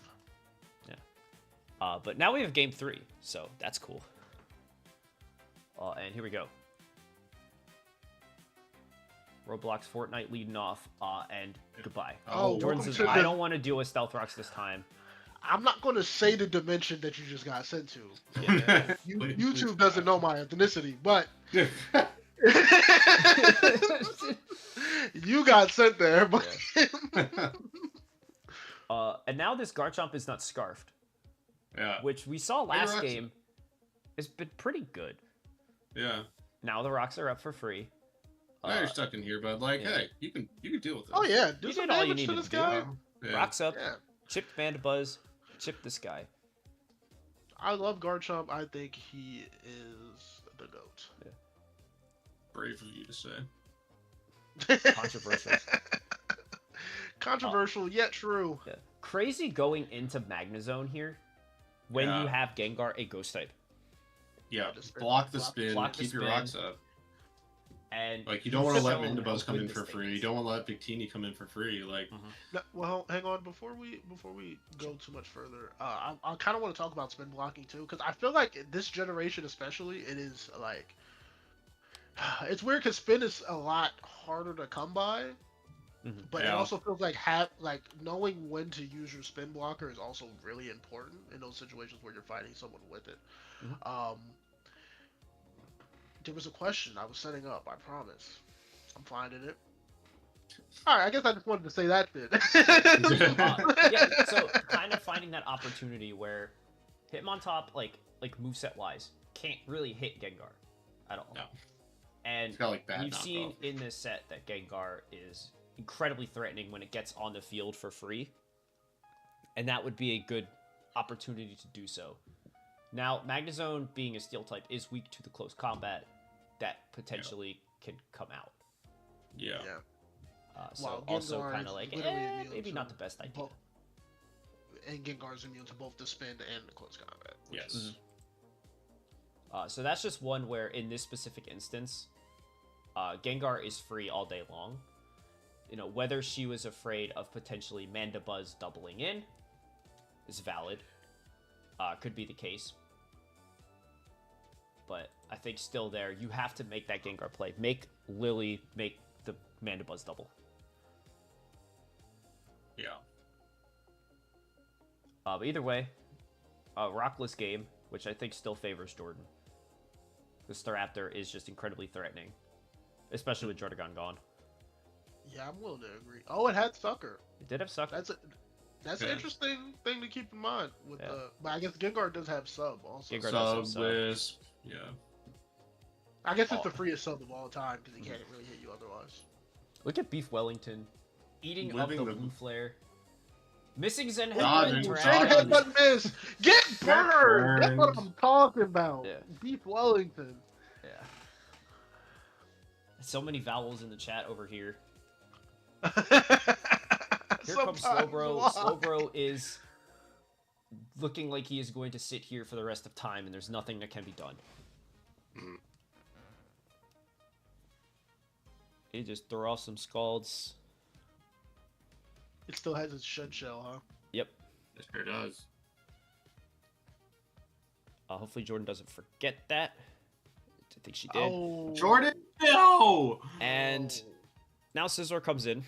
Yeah. But now we have game 3, so that's cool. And here we go. Roblox Fortnite leading off, and goodbye.
Oh,
Jordan says, I don't want to deal with Stealth Rocks this time.
I'm not going to say the dimension that you just got sent to. Yeah. YouTube doesn't know my ethnicity, but you got sent there. But
and now this Garchomp is not scarfed.
Yeah.
Which we saw last game. It's been pretty good.
Yeah.
Now the rocks are up for free.
Now you're stuck in here, but hey, you can deal with it.
Oh yeah,
you did all you needed to do.
Yeah.
Rocks up, chipped Vandabuzz, chipped this guy.
I love Garchomp. I think he is the GOAT.
Yeah.
Brave of you to say.
Controversial.
Controversial, yet true.
Yeah. Crazy going into Magnezone here when you have Gengar a Ghost type.
Yeah, block the spin, keep your rocks up.
And
you don't want to let Vandabuzz come in for free. You don't want to let Victini come in for free.
No, well, hang on. Before we go too much further, I kind of want to talk about spin blocking too, because I feel like this generation, especially, it is like it's weird because spin is a lot harder to come by. But it also feels like knowing when to use your spin blocker is also really important in those situations where you're fighting someone with it. There was a question I was setting up. I promise. I'm finding it. All right, I guess I just wanted to say that then.
So kind of finding that opportunity where Hitmontop, like moveset wise, can't really hit Gengar at all.
No.
And we've seen in this set that Gengar is incredibly threatening when it gets on the field for free, and that would be a good opportunity to do so. Now, Magnezone, being a steel type, is weak to the close combat that potentially can come out.
Yeah.
So
Wow,
also
Gengar
kind
is
of like,
literally immune
maybe
to
not the best idea.
And Gengar's immune to both the spin and the close combat.
Yes.
So that's just one where, in this specific instance, Gengar is free all day long. You know, whether she was afraid of potentially Mandibuzz doubling in is valid. Could be the case. But I think still there, you have to make that Gengar play. Make Lily make the Mandibuzz double.
Yeah.
But either way, rockless game, which I think still favors Jordan. The Staraptor is just incredibly threatening, especially with Jordan gone.
Yeah, I'm willing to agree. Oh, it had Sucker.
It did have Sucker.
That's
Okay.
an interesting thing to keep in mind. With
Yeah.
but I guess Gengar does have Sub also.
Gengar does have
Sub,
Sub.
Wisp. Yeah.
I guess it's the freest Sub of all time because he can't really hit you otherwise.
Look at Beef Wellington eating
Living
up the
the-
blue flare. Missing Zen
Dodging,
Headbutt.
Zen
dodging.
Headbutt miss! Get burned! That's what
burned.
I'm talking about.
Yeah.
Beef Wellington.
Yeah. So many vowels in the chat over here. Here comes Slowbro.
Why?
Slowbro is looking like he is going to sit here for the rest of time, and there's nothing that can be done.
Mm.
He just throw off some Scalds.
It still has its shed shell, huh?
Yep.
It sure does.
Hopefully Jordan doesn't forget that. I think she did.
Oh.
Jordan, no!
And now Scizor comes in.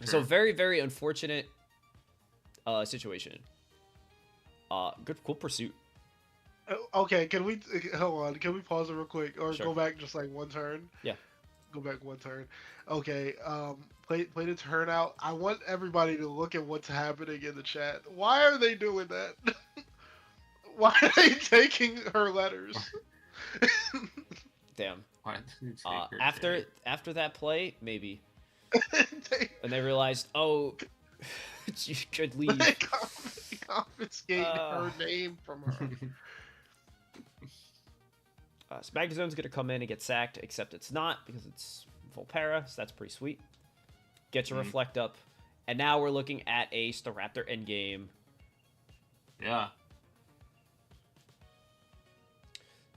So
Sure.
very, very unfortunate situation. Good, cool pursuit.
Okay, can we hold on? Can we pause it real quick, or
Sure.
go back just like one turn?
Yeah.
Go back one turn. Okay. Play the turn out. I want everybody to look at what's happening in the chat. Why are they doing that? Why are they taking her letters?
Damn.
Why did you take her
After that play, maybe.
they
And they realized, oh, you could leave.
they confiscate
Uh.
her name from her.
So Magnezone's gonna come in and get sacked, except it's not because it's Volpera, so that's pretty sweet. Get your
Mhm.
Reflect up, and now we're looking at a Staraptor endgame.
Yeah.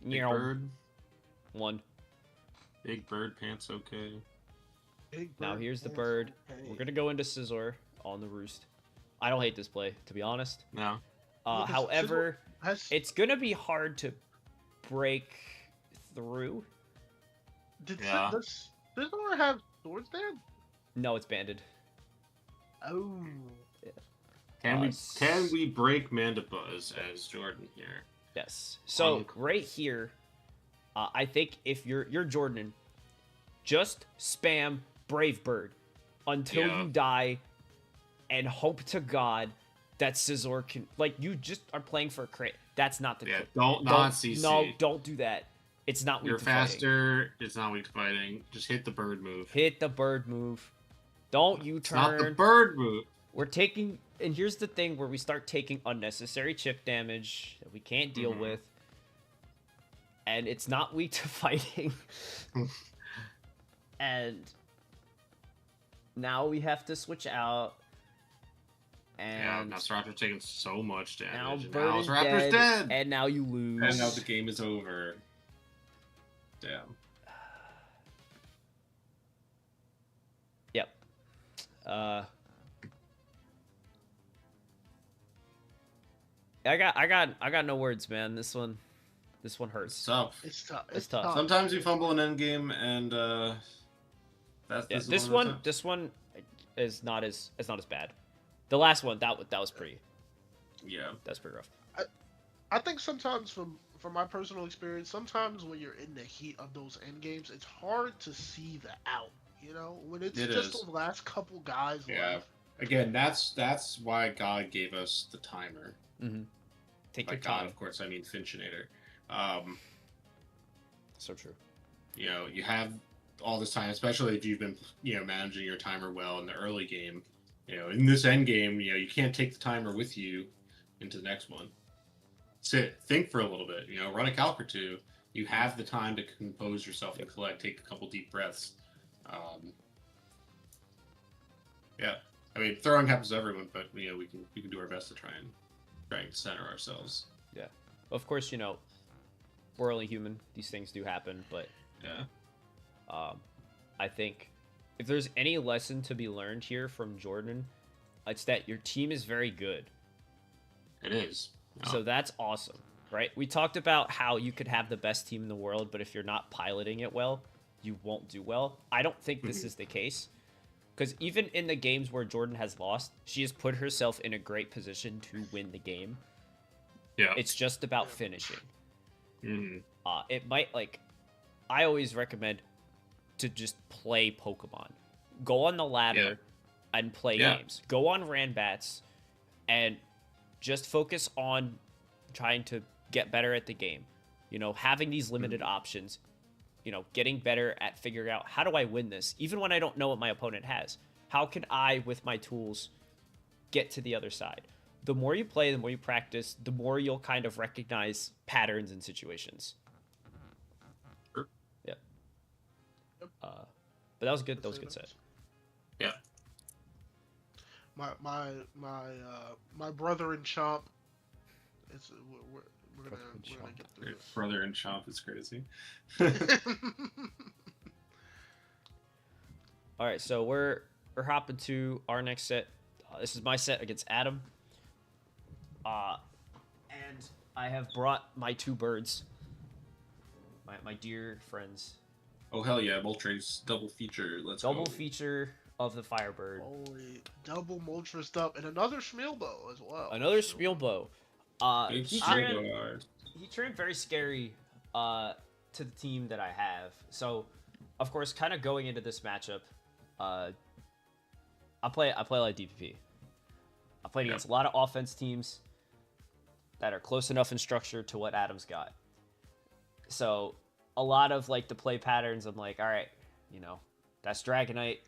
Big
Meow.
bird.
One.
Big bird pants okay.
Big
Now
bird
here's the
pants,
bird.
okay.
We're gonna go into Scizor on the roost. I don't hate this play, to be honest.
No.
Because
However,
Has-
it's gonna be hard to break through.
Yeah.
Does Scizor have Swords Dance?
No, it's banded.
Oh.
Can
Uh,
we break Mandibuzz as Jordan here?
Yes. So
Punk.
right here, I think if you're Jordan, just spam Brave Bird until
Yeah.
you die, and hope to God that Scizor can. Like, you just are playing for a crit. That's not the.
Yeah,
crit.
don't not CC.
No, don't do that. It's not weak
You're
to fighting.
faster. It's not weak to fighting. Just hit the bird move.
Hit the bird move. Don't
It's not the
U-turn.
bird move.
We're taking, and here's the thing where we start taking unnecessary chip damage that we can't deal
Mhm.
with, and it's not weak to fighting. And now we have to switch out.
Yeah,
And
now Raptor's taking so much damage.
now
and
Bird
now
is
Raptor's dead.
and now you lose.
And now the game is over. Damn.
Yep. I got no words, man. This one hurts.
It's tough.
It's tough.
It's tough.
Sometimes you fumble an endgame, and that's
Yeah,
this,
this
is
one,
of the
this one is not as bad. The last one that was pretty
times. Yeah.
that's pretty rough.
I think sometimes, from my personal experience, sometimes when you're in the heat of those end games, it's hard to see the out. You know, when it's
It
just
is.
the last couple guys
Yeah.
left.
Again, that's why God gave us the timer.
Mm-hmm. Take
By
your
God,
time.
of course, I mean Finchinator.
So true.
You know, you have all this time, especially if you've been, managing your timer well in the early game. You know, in this end game, you can't take the timer with you. into the next one. Sit, think for a little bit. Run a calc or two. You have the time to compose yourself and collect. Take a couple deep breaths. Yeah, I mean, throwing happens to everyone, but we can do our best to try and center ourselves.
Yeah, of course, we're only human. These things do happen, but
Yeah.
I think if there's any lesson to be learned here from Jordan, it's that your team is very good.
It is.
So that's awesome, right? We talked about how you could have the best team in the world, but if you're not piloting it well, you won't do well. I don't think this is the case. Because even in the games where Jordan has lost, she has put herself in a great position to win the game.
Yeah.
It's just about finishing.
Mhm.
It might, I always recommend to just play Pokemon. Go on the ladder and play games. Go on Ranbats and just focus on trying to get better at the game. Having these limited options. Getting better at figuring out, how do I win this? Even when I don't know what my opponent has. How can I, with my tools, get to the other side? The more you play, the more you practice, the more you'll kind of recognize patterns and situations.
Sure.
Yeah. But that was good. That was a good set.
Yeah.
My brother in Chomp. We're gonna get through this.
Brother and Chomp is crazy.
All right, so we're hopping to our next set. This is my set against Adam. And I have brought my two birds, my dear friends.
Oh hell yeah, Moltres double feature. Let's
Double
go.
feature of the Firebird.
Holy, double Moltres up, and another Schmeelbow as well.
Another Spielbow.
Big
He
Spielbow.
turned very scary to the team that I have. So, of course, kind of going into this matchup, I play like DPP. I played against a lot of offense teams that are close enough in structure to what Adam's got. So, a lot of the play patterns, I'm like, all right, that's Dragonite.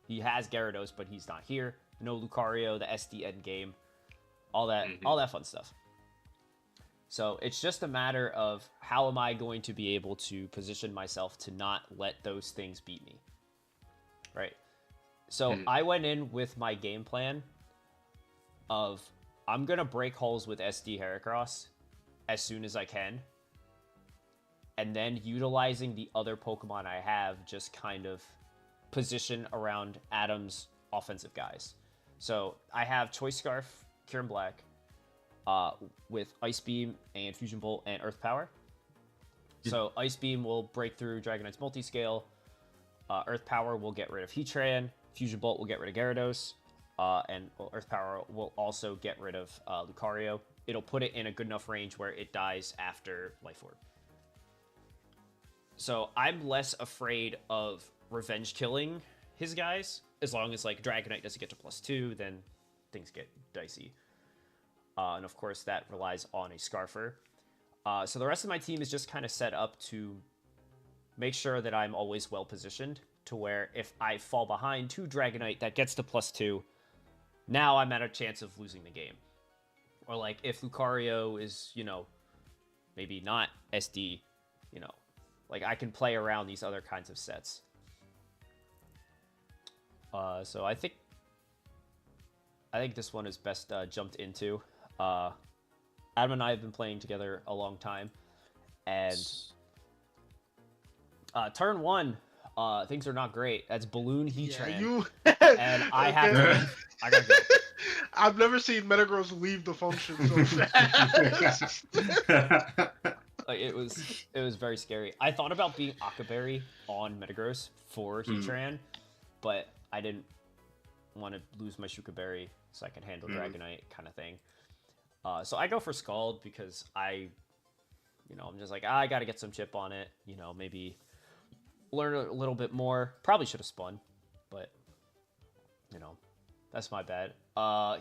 He has Gyarados, but he's not here. No Lucario, the SD end game, all that fun stuff. So it's just a matter of how am I going to be able to position myself to not let those things beat me, right? So I went in with my game plan of I'm going to break holes with SD Heracross as soon as I can, and then utilizing the other Pokemon I have just kind of position around Adam's offensive guys. So I have Choice Scarf, Kieran Black, with Ice Beam and Fusion Bolt and Earth Power. So Ice Beam will break through Dragonite's Multiscale. Earth Power will get rid of Heatran. Fusion Bolt will get rid of Gyarados. And Earth Power will also get rid of Lucario. It'll put it in a good enough range where it dies after Life Orb. So I'm less afraid of revenge killing his guys. As long as Dragonite doesn't get to +2, then things get dicey. And of course, that relies on a Scarfer. So the rest of my team is just kind of set up to make sure that I'm always well positioned to where if I fall behind to Dragonite that gets to +2, now I'm at a chance of losing the game. Or if Lucario is, maybe not SD, I can play around these other kinds of sets. So I think this one is best jumped into. Adam and I have been playing together a long time, and turn 1, things are not great. That's Balloon Heatran, and I have to. I gotta go.
I've never seen Metagross leave the function so fast.
It was very scary. I thought about being Akaberry on Metagross for Heatran, but I didn't want to lose my Shukaberry so I can handle Dragonite kind of thing. So I go for Scald because I'm just I got to get some chip on it. Maybe learn a little bit more. Probably should have spun, but that's my bad.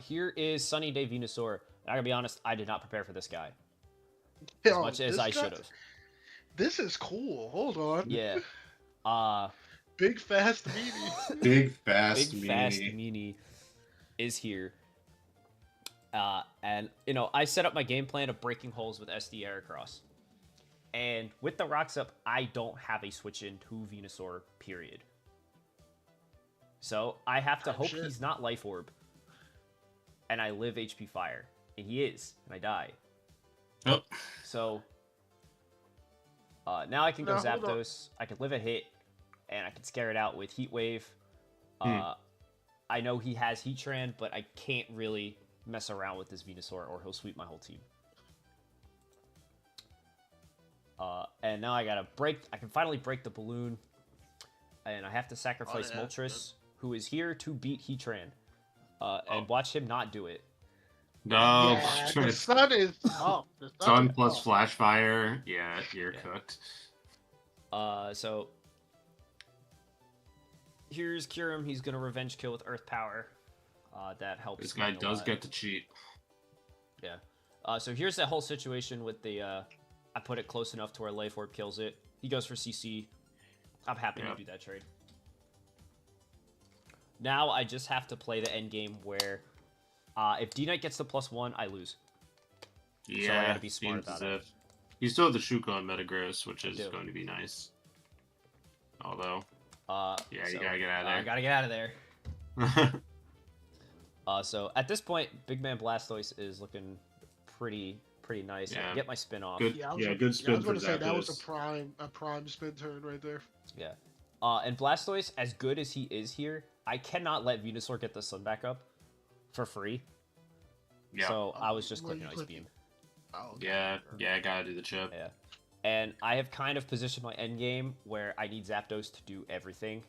Here is Sunny Day Venusaur. I gotta be honest, I did not prepare for this guy as much as I should have.
This is cool. Hold on.
Yeah.
Big fast meanie.
Big fast
meanie is here. And you know, I set up my game plan of breaking holes with SD air across. And with the rocks up, I don't have a switch into Venusaur, period. So I have to hope he's not Life Orb. And I live HP Fire. And he is. And I die.
Oh.
So now I can go Zapdos. I can live a hit. And I can scare it out with Heat Wave. I know he has Heatran, but I can't really mess around with this Venusaur or he'll sweep my whole team. And now I gotta break. I can finally break the balloon. And I have to sacrifice Moltres, who is here to beat Heatran. And watch him not do it.
No,
yeah, the sun is tough.
Sun plus Flash Fire. Yeah, you're cooked.
So here's Kyurem. He's gonna revenge kill with Earth Power. That helps.
This guy does get to cheat.
Yeah. So here's that whole situation with the. I put it close enough to where Life Orb kills it. He goes for CC. I'm happy to do that trade. Now I just have to play the end game where, if D-Knight gets the +1, I lose.
Yeah,
so I gotta be smart about it.
You still have the Shuko on Metagross, which is going to be nice. Although, yeah, you gotta get out of there.
I gotta get out of there. So at this point, Big Man Blastoise is looking pretty nice.
Yeah.
I can get my spin off.
Good, good spin.
I was going to say that was a prime spin turn right there.
Yeah. And Blastoise, as good as he is here, I cannot let Venusaur get the sun back up for free.
Yeah.
So I was just clicking Ice Beam.
Oh, okay.
Yeah, I gotta do the chip.
Yeah. And I have kind of positioned my end game where I need Zapdos to do everything.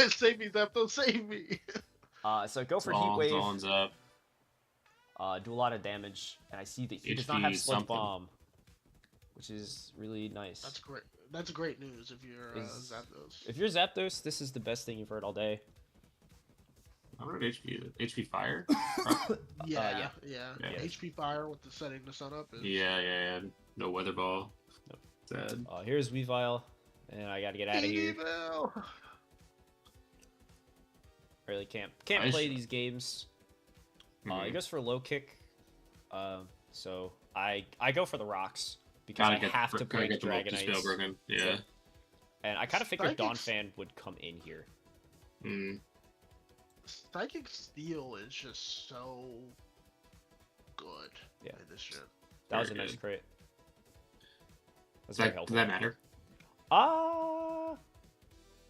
Save me, Zapdos, save me!
So go for Heat Wave.
Zolan's up.
Do a lot of damage, and I see that he does not have Sludge Bomb, which is really nice.
That's great. That's great news if you're Zapdos.
If you're Zapdos, this is the best thing you've heard all day.
I don't know HP Fire.
Yeah. HP Fire with the setting the sun up. Is...
Yeah. No Weather Ball.
Nope.
Sad.
Here's Weavile, and I gotta get out of here. Really can't play these games. He goes for low kick. So I go for the rocks because I have to break Dragonite.
Yeah.
And I kind of figured Donphan would come in here.
Psychic Steel is just so good in this shit.
That was a nice crit. Does that
matter?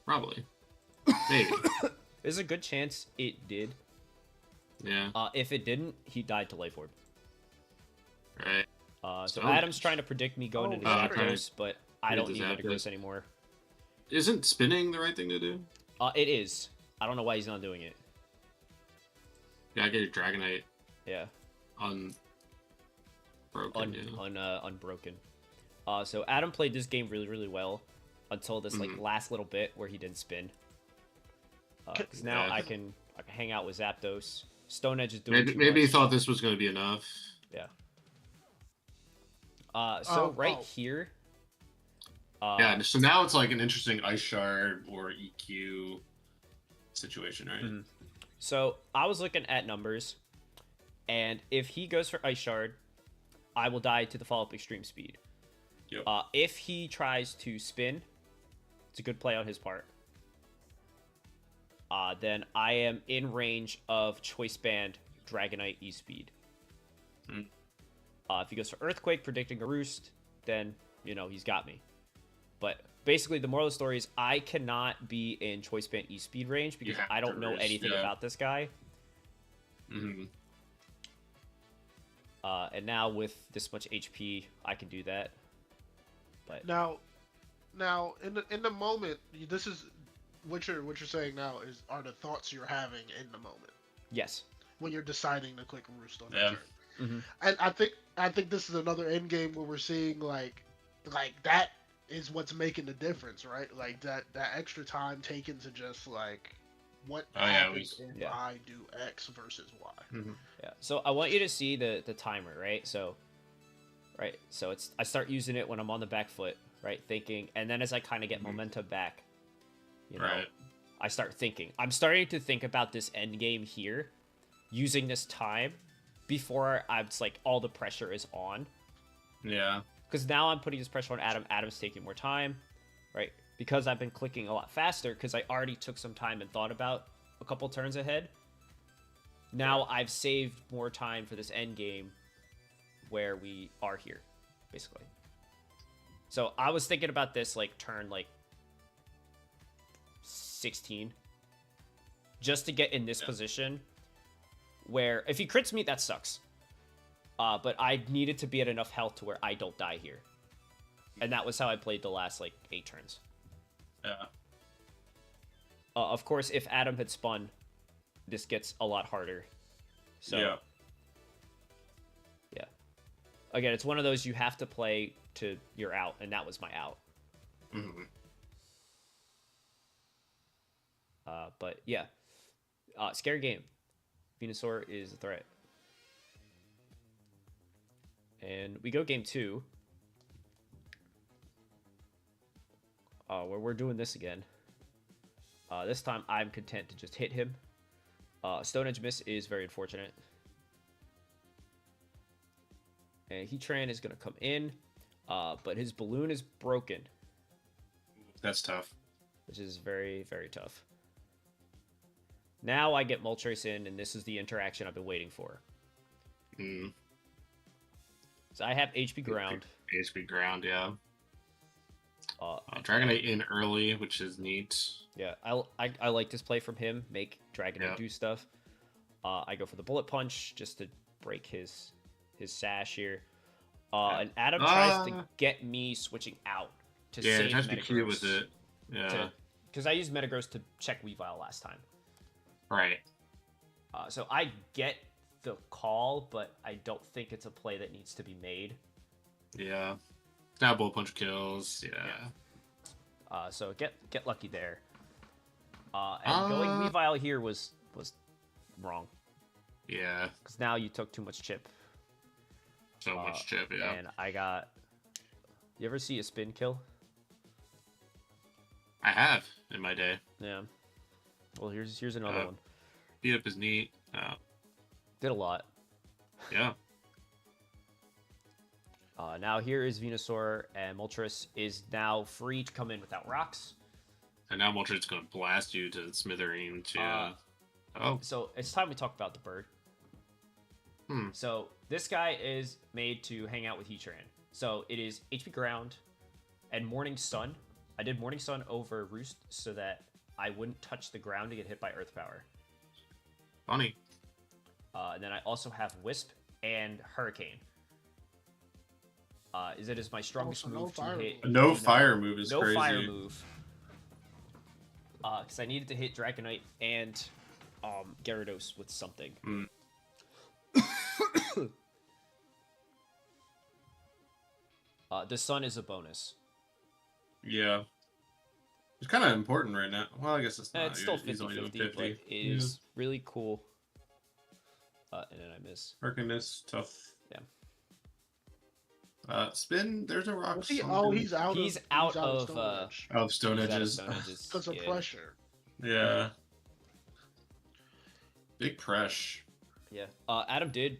Probably. Maybe.
There's a good chance it did.
Yeah.
If it didn't, he died to Life Orb.
Right.
So Adam's trying to predict me going into Zapdos, but I don't need Metagross anymore.
Isn't spinning the right thing to do?
It is. I don't know why he's not doing it.
Yeah, I get a Dragonite.
Yeah.
Unbroken.
So Adam played this game really well until this last little bit where he didn't spin. Because now I can hang out with Zapdos. Stone Edge is doing
maybe he thought this was going to be enough.
Yeah. Here.
Yeah. So now it's like an interesting Ice Shard or EQ situation, right?
Mm-hmm. So I was looking at numbers, and if he goes for Ice Shard, I will die to the follow-up Extreme Speed.
Yep.
If he tries to spin, it's a good play on his part. Then I am in range of Choice Band Dragonite E-Speed. If he goes for Earthquake, predicting a Roost, then, he's got me. But basically, the moral of the story is I cannot be in Choice Band E-Speed range because I don't know anything about this guy.
Mm-hmm.
And now with this much HP, I can do that. But
now in the moment, this is what you're saying now are the thoughts you're having in the moment.
Yes.
When you're deciding to click Roost on the turn.
Mm-hmm.
And I think this is another end game where we're seeing like that is what's making the difference, right? Like that extra time taken to just like what happens if I do X versus Y.
Mm-hmm.
Yeah. So I want you to see the timer, right? So I start using it when I'm on the back foot, right? Thinking, and then as I kind of get momentum back, I start thinking. I'm starting to think about this end game here, using this time before it's like all the pressure is on.
Yeah.
Because now I'm putting this pressure on Adam. Adam's taking more time, right? Because I've been clicking a lot faster because I already took some time and thought about a couple turns ahead. Now I've saved more time for this end game where we are here, basically. So I was thinking about this like turn like 16 just to get in this position where if he crits me, that sucks. But I needed to be at enough health to where I don't die here. And that was how I played the last, like, 8 turns.
Yeah.
Of course, if Adam had spun, this gets a lot harder. So,
yeah.
Yeah. Again, it's one of those you have to play to your out, and that was my out.
Mm-hmm.
But, yeah. Scary game. Venusaur is a threat. And we go game 2. Where we're doing this again. This time I'm content to just hit him. Stone Edge miss is very unfortunate. And Heatran is going to come in. But his balloon is broken.
That's tough.
Which is very, very tough. Now I get Moltres in, and this is the interaction I've been waiting for.
Mm.
So I have HP Ground.
HP Ground, yeah. Dragonite in early, which is neat.
Yeah, I like this play from him. Make Dragonite do stuff. I go for the Bullet Punch just to break his sash here. And Adam tries to get me switching out to save
tries to be cute with
Metagross.
it. Yeah.
Because I used Metagross to check Weavile last time.
Right.
So I get the call, but I don't think it's a play that needs to be made.
Yeah. Now Bullet Punch kills. Yeah.
So get lucky there. And going Weavile here was wrong.
Yeah.
Because now you took too much chip.
So much chip, yeah.
And I got... You ever see a spin kill?
I have in my day.
Yeah. Well, here's another one.
Beat up is neat.
Did a lot.
Yeah.
Now here is Venusaur, and Moltres is now free to come in without rocks.
And now Moltres is going to blast you to smithereen to...
So it's time we talk about the bird. So this guy is made to hang out with Heatran. So it is HP Ground and Morning Sun. I did Morning Sun over Roost so that I wouldn't touch the ground to get hit by Earth Power.
Funny.
And then I also have Wisp and Hurricane. It is my strongest move to hit.
No fire move is crazy.
No fire move. Because I needed to hit Dragonite and Gyarados with something. The Sun is a bonus.
Yeah. It's kind of important right now. Well, I guess it's not.
It's still
He's only doing
50-50, but it is really cool. And then I miss.
Arcanist, tough.
Yeah.
Spin, there's a rock.
He's out.
He's out of
Stone Edges.
Because of pressure.
Yeah. Big press.
Yeah. Adam did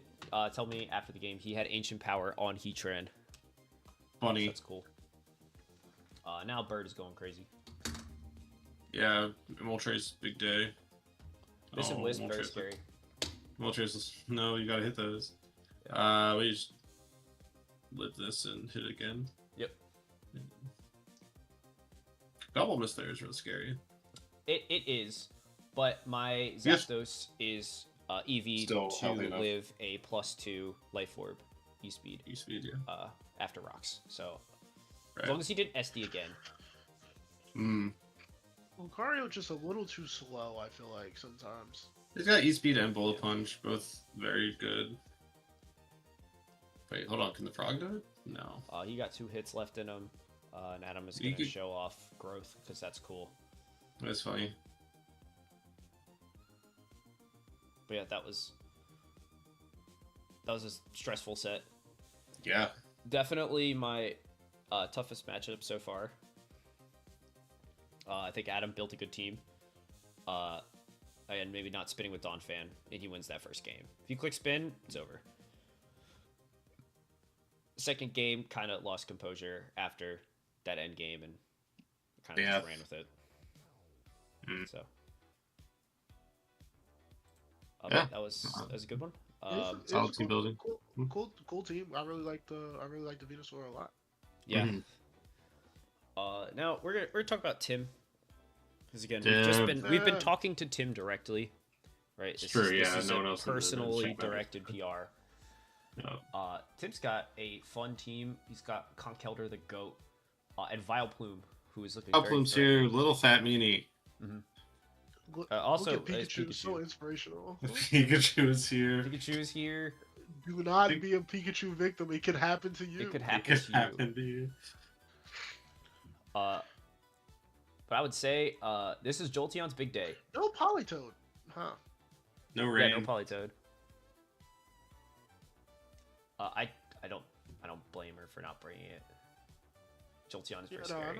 tell me after the game he had Ancient Power on Heatran.
Funny.
So that's cool. Now Bird is going crazy.
Yeah, Moltres, big day.
This and Wisp, very scary.
Moltres, no, you gotta hit those. We just live this and hit it again.
Yep.
Double miss there is real scary.
It is, but my Zapdos is EV
Still
to
enough.
live a +2 Life Orb E-Speed.
E-Speed, yeah.
After rocks. So
Right.
as long as he didn't SD again.
Lucario just a little too slow, I feel like, sometimes.
He's got E-Speed and Bullet Punch, both very good. Wait, hold on, can the frog do it? No.
He got 2 hits left in him, and Adam is going to show off growth, because that's cool.
That's funny.
But yeah, that was a stressful set.
Yeah.
Definitely my toughest matchup so far. I think Adam built a good team. and maybe not spinning with Donphan, and he wins that first game. If you click spin, it's over. Second game, kind of lost composure after that end game, and kind of just ran with it. So,
Yeah.
that was a good one.
Solid team building.
Cool team. I really like the Venusaur a lot.
Yeah. Now we're gonna talk about Tim, because again we've been talking to Tim directly, right? This is
no one else
personally directed PR.
No.
Tim's got a fun team. He's got Conkeldurr the goat, and Vileplume, who is looking.
Vileplume's here, little fat meanie.
Also,
look at Pikachu, so inspirational.
Pikachu is here.
Pikachu is here.
Do not be a Pikachu victim. It could happen to you.
It could happen to you. But I would say this is Jolteon's big day.
No Politoed, huh?
No rain.
Yeah, no Politoed. I don't blame her for not bringing it. Jolteon is very scary.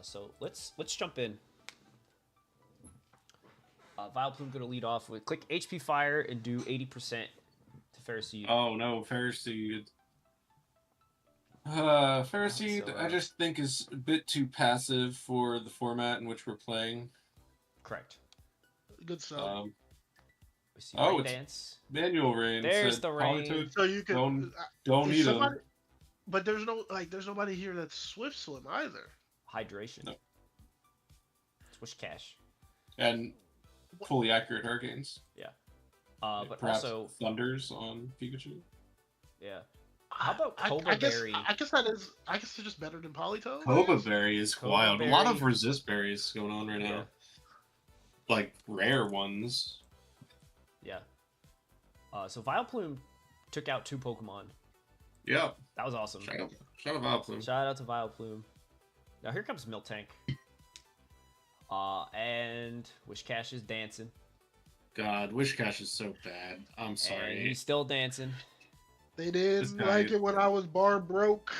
So let's jump in. Vileplume gonna lead off with click HP Fire and do 80% to Ferroseed.
Oh no, Ferroseed. Ferroseed, I just think is a bit too passive for the format in which we're playing.
Correct.
Good stuff.
We see Rain
it's
Dance.
Manual rain.
There's the rain.
So you can
don't need them.
But there's nobody here that's Swift Swim either.
Hydration.
No.
Swish Cash.
And fully accurate Hurricanes.
Yeah. But
perhaps
also
Thunders on Pikachu.
Yeah. How about Cobra Berry?
I guess it's just better than Politoed.
Cobra Berry is wild.
Berry.
A lot of resist berries going on right now.
Yeah.
Like rare ones.
Yeah. So Vileplume took out 2 Pokemon.
Yeah.
That was awesome.
Shout out Vileplume.
Shout out to Vileplume. Now here comes Miltank. And Wishcash is dancing.
God, Wishcash is so bad. I'm sorry.
And he's still dancing.
They didn't like it when I was bar broke.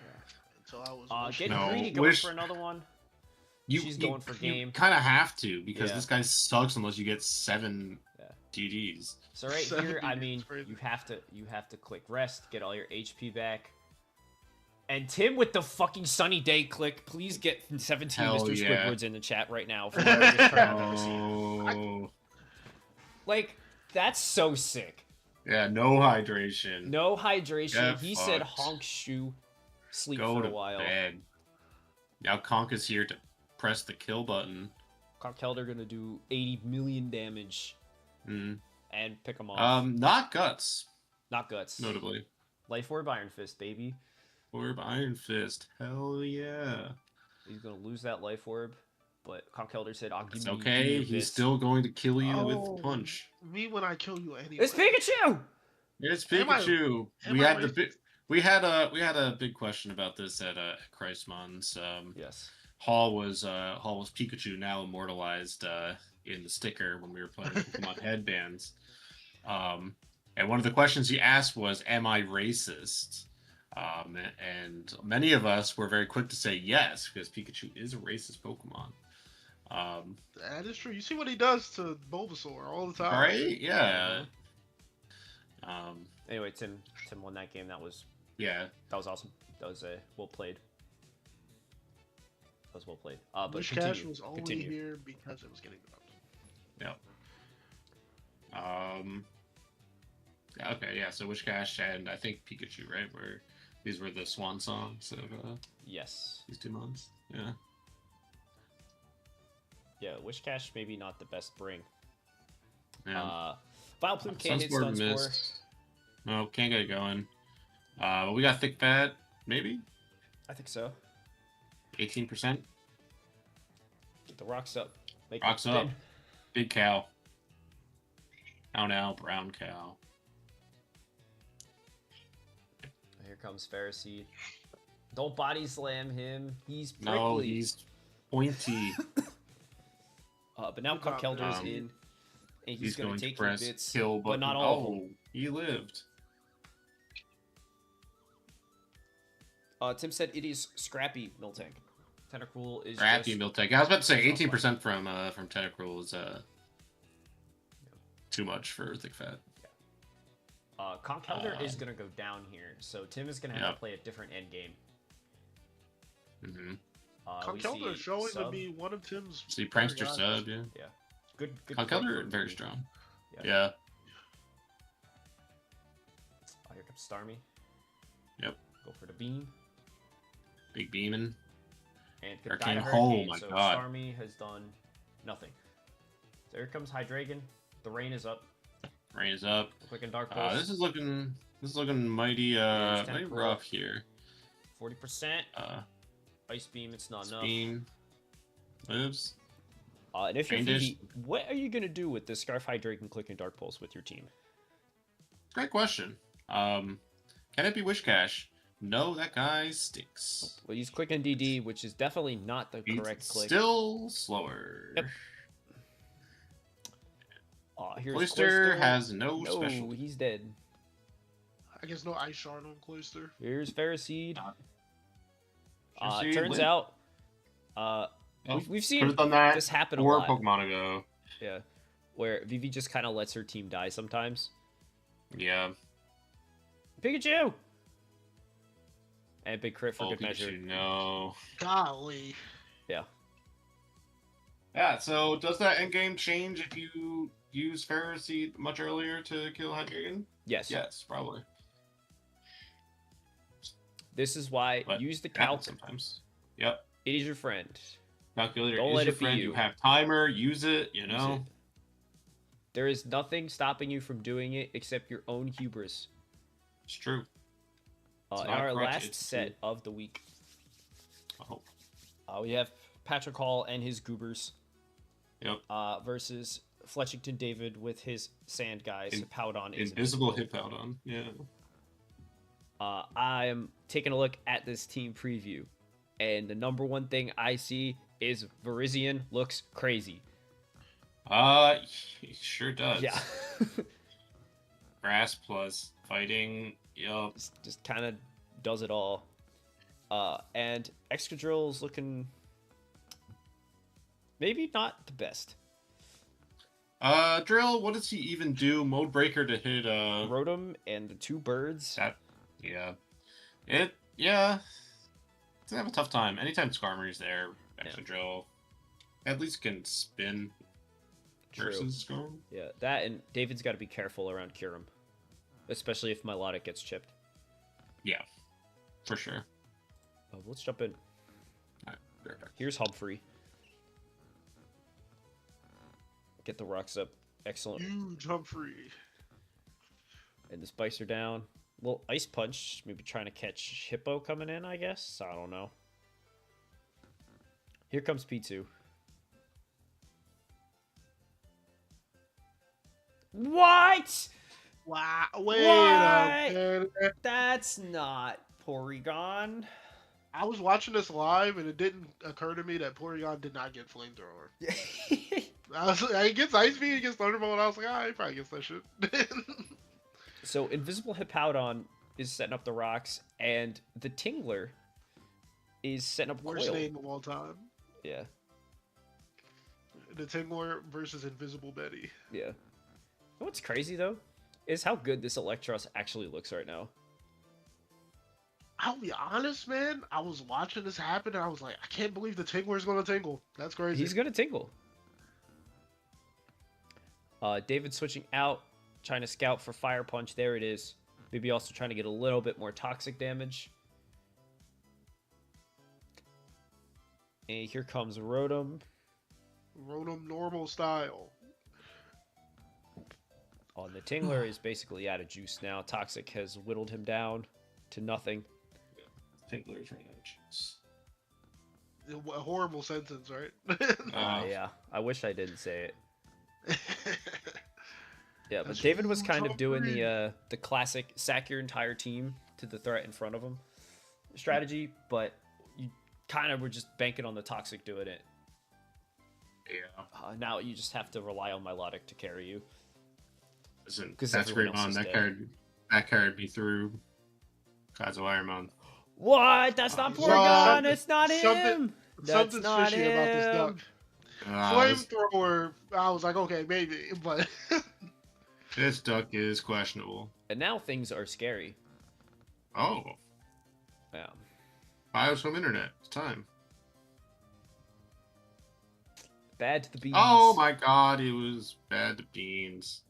Yeah.
Until I was
getting greedy, going for another one. She's going for game.
You kind of have to, because
Yeah.
this guy sucks unless you get 7 DDs.
So right here, I mean, you have to click rest, get all your HP back. And Tim with the fucking sunny day click. Please get 17 Mr. Squidwards in the chat right now. For the greatest turn I've ever seen. Like, that's so sick.
Yeah, no hydration.
No hydration.
Get
he
fucked.
said honk shoe, sleep
Go
for
to
a while.
bed. Now Conk is here to press the kill button.
Conkeldurr gonna do 80 million damage
Mm.
and pick him off.
Not Guts,
Not Guts.
notably.
Life Orb Iron Fist, baby.
Orb Iron Fist. Hell yeah.
He's gonna lose that Life Orb, but Conkeldurr said, "I'll give
It's
you."
okay. He's still going to kill you with Punch.
Me when I kill you anyway.
It's Pikachu.
It's Pikachu. We had a big question about this at Christmon's.
Yes.
Hall was Pikachu, now immortalized in the sticker when we were playing Pokemon headbands. And one of the questions he asked was, "Am I racist?" And many of us were very quick to say yes, because Pikachu is a racist Pokemon.
That is true. You see what he does to Bulbasaur all the time.
Right? Yeah.
Anyway, Tim won that game. That was awesome. That was well played. That was well played. But
Wishcash was only here because it was getting dropped.
Yeah. Okay. Yeah. So Wishcash and I think Pikachu, right? Where these were the swan songs of
yes,
these 2 months. Yeah.
Yeah. Wishcash maybe not the best bring.
Yeah.
Vileplume can't hit
Sunspore
Sunspore.
missed. No, can't get it going. But we got Thick Fat, maybe?
I think so.
18%.
Get the rocks up. Make
Rocks
it
up.
spin.
Big cow. Now, brown cow.
Here comes Ferroseed. Don't body slam him. He's prickly.
No, he's pointy.
But now Conkeldurr's in. And he's going to take your
press
bits,
kill button.
but not all of them.
Oh, he lived.
Tim said it is Scrappy Miltank. Tentacruel is
Or
just...
Milk Tank. I was about to say 18% from Tentacruel is too much for Thick Fat.
Conkeldurr is going to go down here, so Tim is going to have to play a different end game.
Mm-hmm.
Conkeldurr is showing
sub.
to be one of Tim's...
See, Prankster sub, yeah.
Yeah. Good
Conkeldurr, very strong.
Yeah. Oh, here comes Starmie.
Yep.
Go for the beam.
Big beaming.
And
Arcane.
Hurricane,
Oh my
so
god.
Starmie has done nothing. So here comes Hydreigon. The rain is up.
Rain is up.
Quick and Dark Pulse.
This is looking mighty mighty rough here.
40%. Ice Beam, it's not enough.
Beam. Lives.
And if you're
Fiendish.
Phoebe, what are you gonna do with the Scarf Hydreigon, Click and Dark Pulse with your team?
Great question. Can it be Wishcash? No, that guy stinks.
We'll use Quick and DD, which is definitely not the correct click.
Still slower.
Yep. Here's
Cloyster has no
No,
special.
he's dead.
I guess no Ice Shard on Cloyster.
Here's Ferroseed.
Ferroseed
Turns
lit.
out, we've seen this happen a lot.
Pokemon ago.
Yeah, where Vivi just kind of lets her team die sometimes.
Yeah.
Pikachu! And big crit for good measure.
Pikachu, no.
Golly.
Yeah.
Yeah, so does that endgame change if you use Ferroseed much earlier to kill Hydreigon?
Yes.
Yes, probably.
This is why
But
use the
it happens
calc.
sometimes. Yep.
It is your friend.
Calculator
Don't
is
let
your
it be
friend.
you.
You have timer, use it, you know.
Use it. There is nothing stopping you from doing it except your own hubris.
It's true. It's
In
not
our
crutch,
last
it's
set of the week,
Oh.
we have Patrick Hall and his goobers
Yep.
versus Fletchington David with his sand guys. Powdon is
Invisible Hippowdon. Yeah.
I am taking a look at this team preview, and the number one thing I see is Virizion looks crazy.
He sure does.
Yeah.
Grass plus fighting. Yup.
just kind of does it all. And Excadrill's looking maybe not the best.
Drill, what does he even do? Mode breaker to hit
Rotom and the two birds.
Yeah. It's gonna have a tough time. Anytime Skarmory's there, Excadrill at least can spin versus Skarmory.
Yeah, that and David's got to be careful around Kyurem. Especially if Milotic gets chipped.
Yeah, for sure.
Let's jump in.
Alright, be right back.
Here's Humphrey. Get the rocks up. Excellent.
Huge Humphrey.
And the spikes are down. Little Ice Punch. Maybe trying to catch Hippo coming in, I guess. I don't know. Here comes P2. What?
Wow. Wait
What?
a minute.
That's not Porygon.
I was watching this live, and it didn't occur to me that Porygon did not get Flamethrower. He gets Ice Beam, he gets Thunderbolt, and I was like, he probably gets that shit.
So Invisible Hippowdon is setting up the rocks, and the Tingler is setting up
Worst
Coil.
name of all time.
Yeah,
The Tingler versus Invisible Betty.
yeah. You know what's crazy, though? Is how good this Electros actually looks right now.
I'll be honest, man. I was watching this happen, and I was like, I can't believe the Tingler's going to tingle. That's crazy.
He's gonna tingle. David switching out, trying to scout for Fire Punch. There it is. Maybe also trying to get a little bit more toxic damage. And here comes Rotom.
Rotom normal style.
Oh, the Tingler is basically out of juice now. Toxic has whittled him down to nothing.
Tingler's running out of juice.
A horrible sentence, right?
Yeah, I wish I didn't say it. Yeah, but
That's
David was
huge
kind of doing
Humphrey.
the classic sack your entire team to the threat in front of him strategy, but you kind of were just banking on the Toxic doing it.
Yeah.
Now you just have to rely on Milotic to carry you.
Listen,
'Cause
that's
everyone
great,
else
man.
is
That carried me through Kazo Ironman.
What? That's not
So,
Porygon. It's not
something-
him. That's
Something's
not
fishy about this duck.
him.
This,
Flamethrower, I was like, okay, maybe, but
this duck is questionable.
And now things are scary.
Oh,
Yeah.
Biosome Internet. It's time.
Bad to the beans.
Oh my god, it was bad to beans.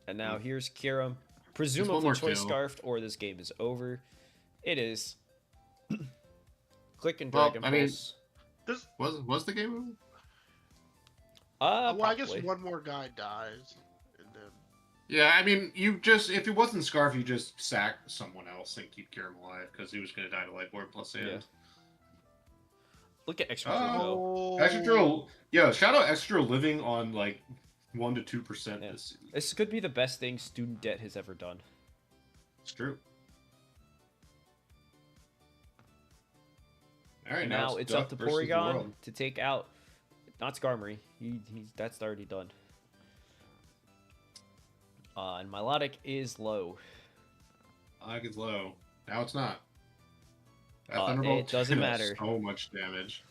And now here's Kira.
one
Presumably
more
choice
kill.
scarfed, or this game is over. It is. Click and
Well,
drag and
I mean-
pulse.
this.
Was the game over?
Well, I guess
Probably.
one more guy dies, and then
Yeah, I mean, you just if it wasn't Scarf, you just sack someone else and keep Kieran alive because he was gonna die to Lightboard plus sand.
Yeah. Look at extra
Oh.
go.
Extra Drill, yeah. Shout out Extra Drill living on like 1 to 2%
Yeah.
this season.
This could be the best thing Student Debt has ever done.
It's true. All right,
Now it's up
Duck
to
versus the
Porygon
world.
to take out. Not Skarmory. He's that's already done. And Melodic is low.
I think it's low. Now it's not. That
It
Thunderbolt
doesn't
did
matter.
So much damage.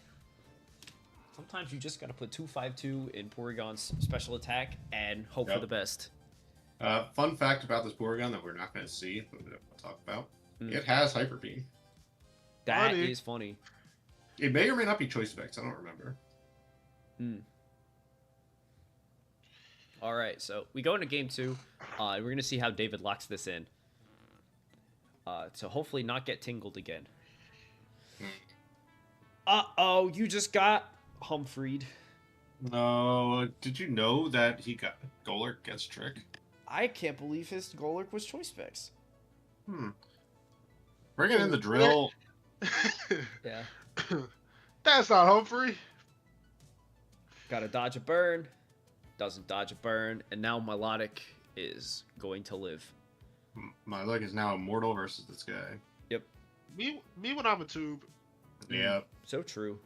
Sometimes you just gotta put 2/5/2 in Porygon's special attack and hope for
Yep.
the best.
Fun fact about this Porygon that we're not going to see, but we'll talk about.
Mm.
It has Hyper Beam.
That
Funny.
is funny.
It may or may not be Choice Specs. I don't remember.
All right, so we go into game 2. We're gonna see how David locks this in. So hopefully not get tingled again. Uh-oh, you just got Humfried.
No, did you know that he got Golurk gets Trick?
I can't believe his Golurk was Choice Specs.
Bringing in the drill.
Yeah.
that's not Humphrey.
Gotta dodge a burn. Doesn't dodge a burn. And now Melodic is going to live.
My leg is now immortal versus this guy.
Me when I'm a tube.
Yeah.
So true.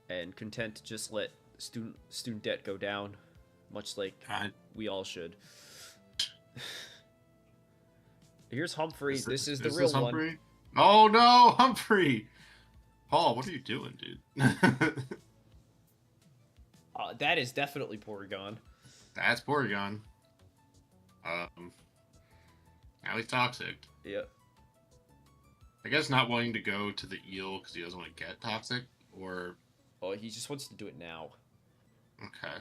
And content to just let student debt go down, much like
God.
we all should. Here's Humphrey. This is the
this
real one.
Humphrey? Oh no, Humphrey! Paul, what are you doing, dude?
That is definitely Porygon.
That's Porygon. Now he's toxic.
Yep.
I guess not wanting to go to the eel because he doesn't want to get toxic, or
Oh, he just wants to do it now.
okay.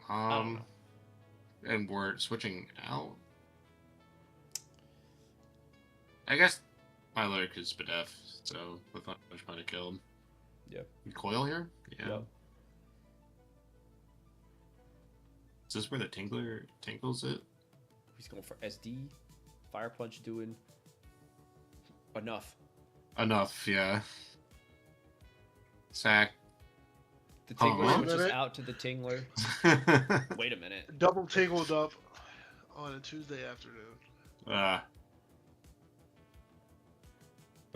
I don't know.
And we're switching out. I guess my lyric is Spadef, so the Punch might have killed.
Yep.
Coil here? Yeah.
Yep.
Is this where the Tingler tinkles it?
He's going for SD. Fire Punch doing enough.
Enough, yeah. Sack.
The
Oh,
Tingler
wait a
switches
minute.
out to the Tingler. Wait a minute.
Double tingled up on a Tuesday afternoon.
Let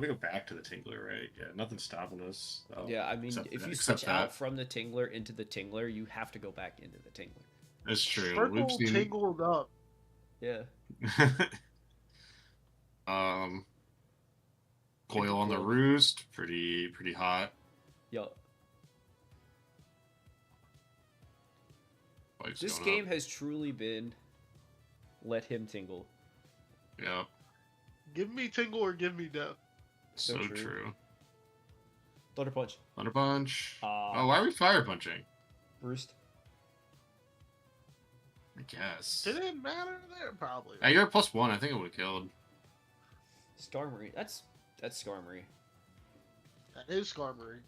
me go back to the Tingler, right? Yeah, nothing's stopping us. Oh,
Yeah, I mean,
except
if
that-
you
except
switch out
that.
from the Tingler into the Tingler, you have to go back into the Tingler.
That's true.
Circle
We've seen.
tingled up.
Yeah.
Coil on the
Cool.
roost, pretty hot.
Yo,
Spike's
this
going
game
up.
has truly been let him tingle.
Yeah,
Give me tingle or give me death.
So
so
true.
true.
Thunder Punch.
Thunder punch.
Uh,
Oh, why are we fire punching?
Roost.
I guess.
Did it matter there? Probably.
You're at +1. I think it would have killed.
Skarmory. That's Skarmory.
That is Skarmory.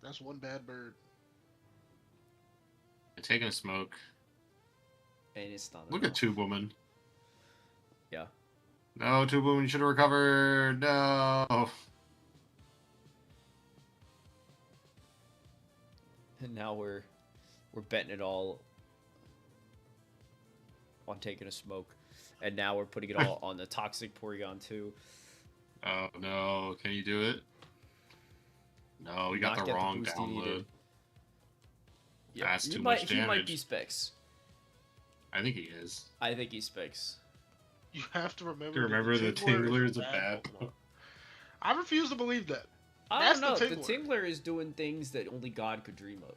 That's one bad bird.
They're taking a smoke.
And it's not.
Look at Tube Woman.
Yeah.
No, Tube Woman, you should have recovered. No.
And now we're betting it all on taking a smoke. And now we're putting it all on the toxic Porygon too.
Oh no, can you do it? No, we got
Not
the
get the
wrong
boost he
download.
needed. Yeah,
That's
he
too
might,
much
He might
damage.
be Specs.
I think he is.
I think he's Specs.
You have to
To
remember,
remember the Tingler is a
bad
bad
Pokemon. I refuse to believe that.
I
That's
don't know.
the
The
Tingler.
Tingler is doing things that only God could dream of.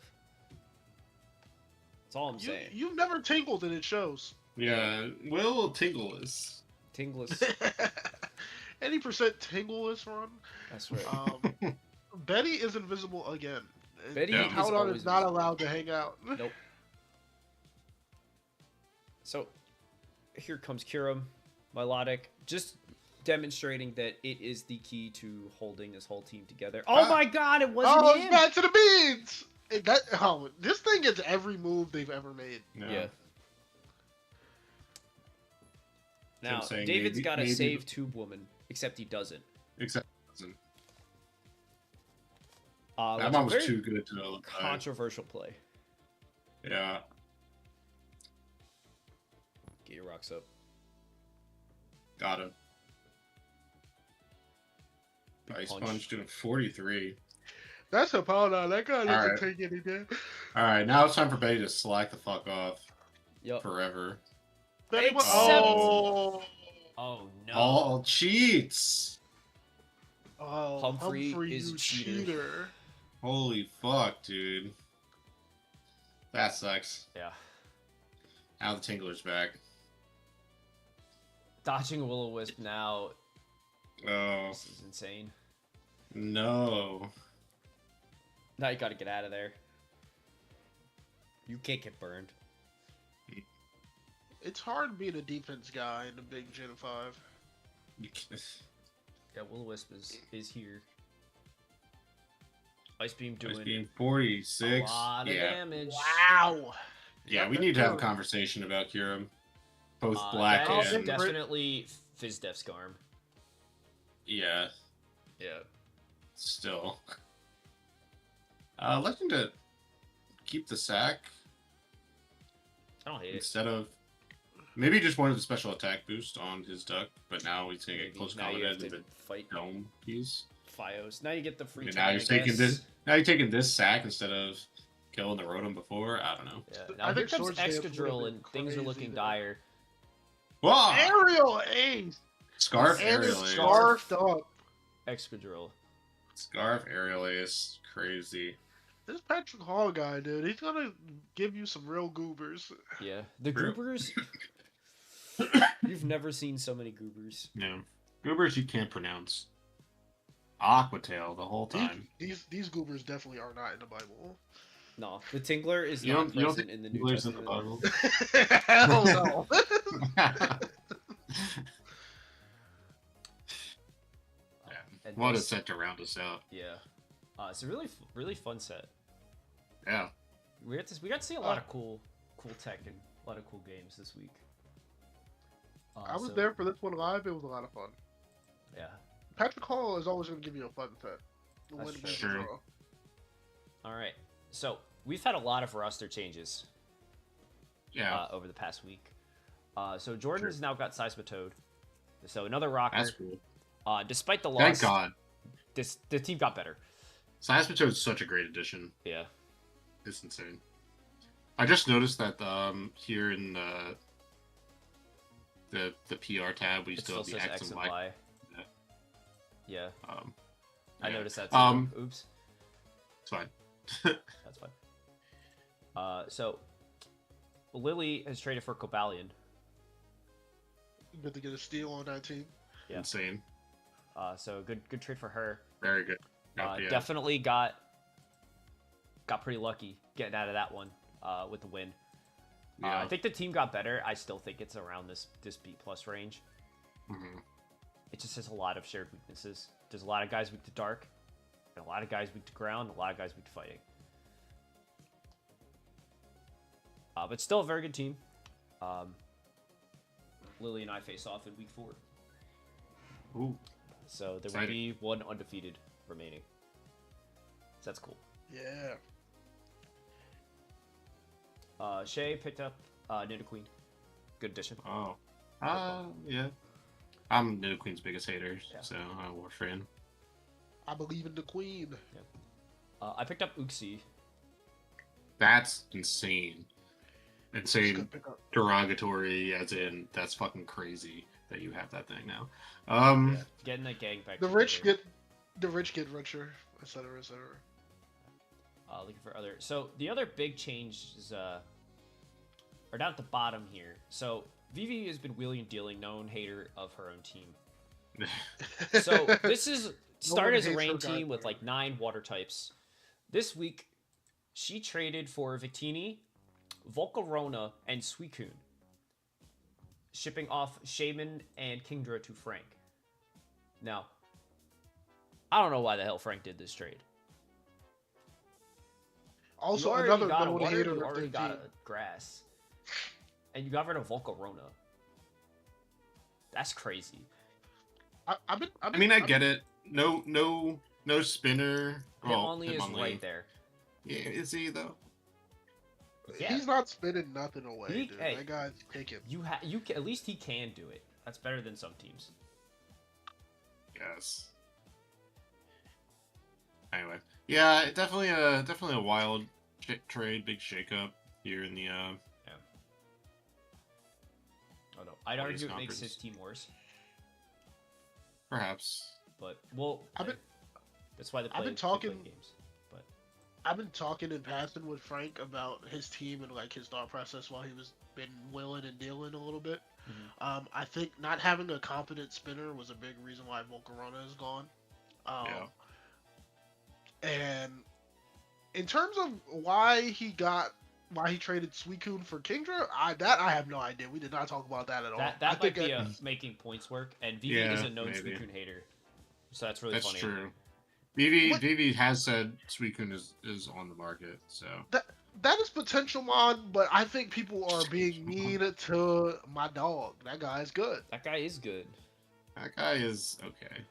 That's all I'm saying.
You've never tingled and it shows.
Yeah, Will Tingle is.
Tingless.
Any percent tingleless run.
That's right.
Betty is invisible again.
Betty
Yeah.
is
Howdon
always
is not
invisible.
allowed to hang out.
Nope. So, here comes Kiram, Melodic, just demonstrating that it is the key to holding this whole team together. Oh my God! It wasn't
Oh,
him.
it's back to the beans. This thing gets every move they've ever made.
Yeah. Now,
I'm saying
David's
maybe-
got to
maybe-
save Tube Woman, except he doesn't.
Except
which
that
is
one
a
was
very
too good to know.
controversial play.
Yeah.
Get your rocks up.
Got him.
Big
Ice
punch.
Punch doing 43.
That's a Howdon. That guy doesn't
Alright.
take any damage.
Alright, now it's time for Betty to slack the fuck off
Yep.
forever.
Betty was-
Except-
Oh,
Oh no.
All cheats!
oh,
Humphrey is
you
a cheater.
Holy fuck, dude. That sucks.
Yeah.
Now the Tingler's back.
Dodging Will-O-Wisp now.
Oh,
This is insane.
no.
Now you gotta get out of there. You can't get burned.
It's hard being a defense guy in the big Gen 5.
You can't-
Yeah, Will-O-Wisp is here. Ice Beam doing
Ice Beam
a
46.
lot of
Yeah.
damage.
Wow.
Yeah, we need to have a conversation about Kiram. Both black
that is
and...
definitely Fizdef's Garm.
Yeah,
Yeah.
still. Looking to keep the sack
I don't hate it.
instead of... Maybe he just wanted the special attack boost on his duck, but now he's going to get
Maybe.
close
Now you have
combat with
to
the
fight
dome piece.
Fios. Now you get the free
And
time,
now
I
you're taking
guess.
this. Now you're taking this sack instead of killing the Rotom before. I don't know.
Yeah.
I
Now here
think
comes
Sword Dance
Excadrill
would've
and
been
things are
crazy
looking
there.
dire.
Whoa!
Aerial Ace!
Scarf
And
aerial
it's
ace.
scarfed up.
Excadrill.
Scarf aerial ace. Crazy.
This Patrick Hall guy, dude, he's gonna give you some real goobers.
Yeah. The
True.
Goobers. You've never seen so many Goobers.
Yeah. Goobers you can't pronounce. Aquatail the whole time.
These goobers definitely are not in the Bible.
No, the Tingler is
You
not
don't
present
think
in the New
Goobers in the
Testament.
Bible?
Hell no.
And
What a
this-
set to round us out.
Yeah. It's a really fun set.
Yeah.
We got to see a lot of cool tech and a lot of cool games this week.
I was
So,
there for this one live. It was a lot of fun.
Yeah.
Patrick Hall is always going to give you a fun set.
That's
Win, win,
true.
draw.
All right. So we've had a lot of roster changes
Yeah.
over the past week. So Jordan's now got Seismitoad. So another rocker.
That's cool.
Despite the loss,
Thank God.
the team got better.
Seismitoad's such a great addition.
Yeah.
It's insane. I just noticed that here in the PR tab we
It
still
still
have
says
the X and Y.
Y. Yeah. I
yeah.
noticed that too. Oops.
It's fine.
That's fine. So Lily has traded for Cobalion.
Good to get a steal on that team.
Yeah.
Insane.
So good trade for her.
Very good. Yeah.
Definitely got pretty lucky getting out of that one with the win.
Yeah.
I think the team got better. I still think it's around this B plus range.
Mhm.
It just has a lot of shared weaknesses. There's a lot of guys weak to dark, and a lot of guys weak to ground, and a lot of guys weak to fighting. But still a very good team. Lily and I face off in week 4.
Ooh.
So there would
Exciting.
be one undefeated remaining. So that's cool.
Yeah.
Shay picked up Nidoqueen. Good addition.
Oh. Yeah. I'm Nidoqueen's biggest hater,
Yeah.
so I'm a Warframe.
I believe in the queen.
I picked up Uxie.
That's insane.
Just
Insane
gonna pick up.
derogatory, as in, that's fucking crazy. that you have that thing now.
Yeah, getting that gang back.
The rich get richer, etc., etc.
Looking for other. So the other big change is are down at the bottom here. So Vivi has been wheeling and dealing, known hater of her own team. So this is started as a rain team with like 9 water types. This week, she traded for Victini, Volcarona, and Suicune, shipping off Shaman and Kingdra to Frank. Now, I don't know why the hell Frank did this trade.
Also,
you
another
got a
known
water,
hater
you
of
already
their
got
team.
a grass, and you got rid of Volcarona. That's crazy.
I mean, I get it. No spinner.
Hitmonlee is right there.
Yeah, is he though?
Yeah.
He's not spinning nothing away, dude.
Hey,
that guy's picking.
At least he can do it. That's better than some teams.
Yes. Anyway, yeah, definitely a wild trade, big shakeup here in the
Yeah. Oh no, I'd argue it makes his team worse.
Perhaps.
But well, that's why they play games. But
I've been talking and passing with Frank about his team and like his thought process while he was been willing and dealing a little bit.
Mm-hmm.
I think not having a competent spinner was a big reason why Volcarona is gone.
Yeah.
And in terms of why he traded Suicune for Kingdra, I have no idea. We did not talk about that at all.
That might be making points work, and Vivi is a known
maybe.
Suicune hater, so that's really funny.
That's true. Vivi has said Suicune is on the market, so
that is potential, but I think people are being mean to my dog. That guy is good.
That guy is good.
That guy is okay.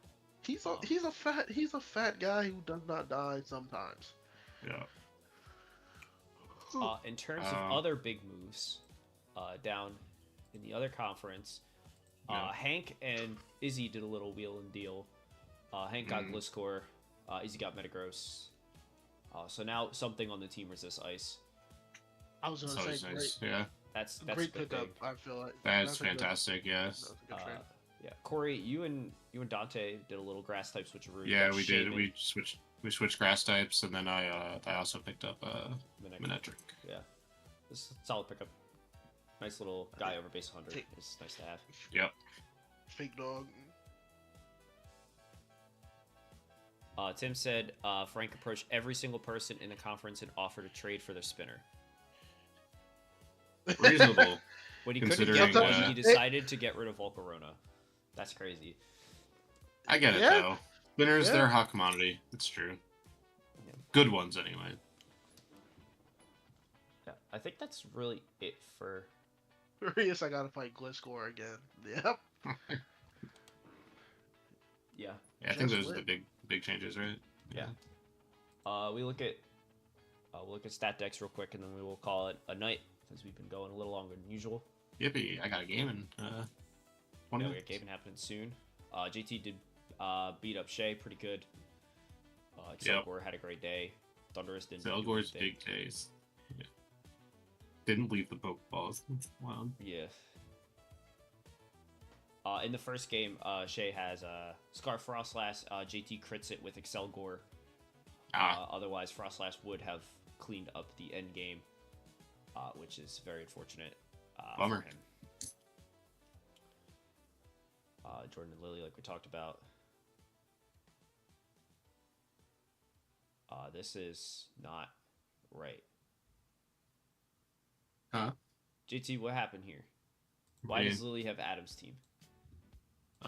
He's a fat guy who does not die sometimes.
Yeah.
In terms of other big moves, down in the other conference, Hank and Izzy did a little wheel and deal. Hank got Gliscor, Izzy got Metagross. So now something on the team resists ice.
I was gonna say
nice.
great.
Yeah.
That's
great
a good
pickup.
thing.
I feel like
That's fantastic. Yes.
That's a good trade.
Yeah, Corey, you and Dante did a little grass type switcheroo.
Yeah, we did. We switched grass types, and then I also picked up Manectric.
Yeah, this is a solid pickup. Nice little guy over base 100. It's nice to have.
Yep.
Fake dog.
Tim said Frank approached every single person in the conference and offered a trade for their spinner.
Reasonable.
When he couldn't get one, he decided to get rid of Volcarona. That's crazy.
I get it though. Spinners, they're a hot commodity. It's true.
Yeah.
Good ones anyway.
Yeah, I think that's really it for.
Furious, I gotta fight Gliscor again. Yep.
Yeah.
I think those are the big changes, right?
Yeah. We'll look at stat decks real quick, and then we will call it a night since we've been going a little longer than usual.
Yippee! I got a game in 20 minutes.
We got a game happening soon. JT did beat up Shay pretty good. Excelgor had a great day. Thunderous didn't.
Excelgor's big days. Yeah. Didn't leave the Pokeballs. Wow.
Yeah. In the first game, Shay has Scarf Frostlass. JT crits it with Excelgor. Otherwise, Frostlass would have cleaned up the end game, which is very unfortunate.
Bummer.
For him. Jordan and Lily, like we talked about. This is not right.
Huh?
JT, what happened here? Why does Lily have Adam's team?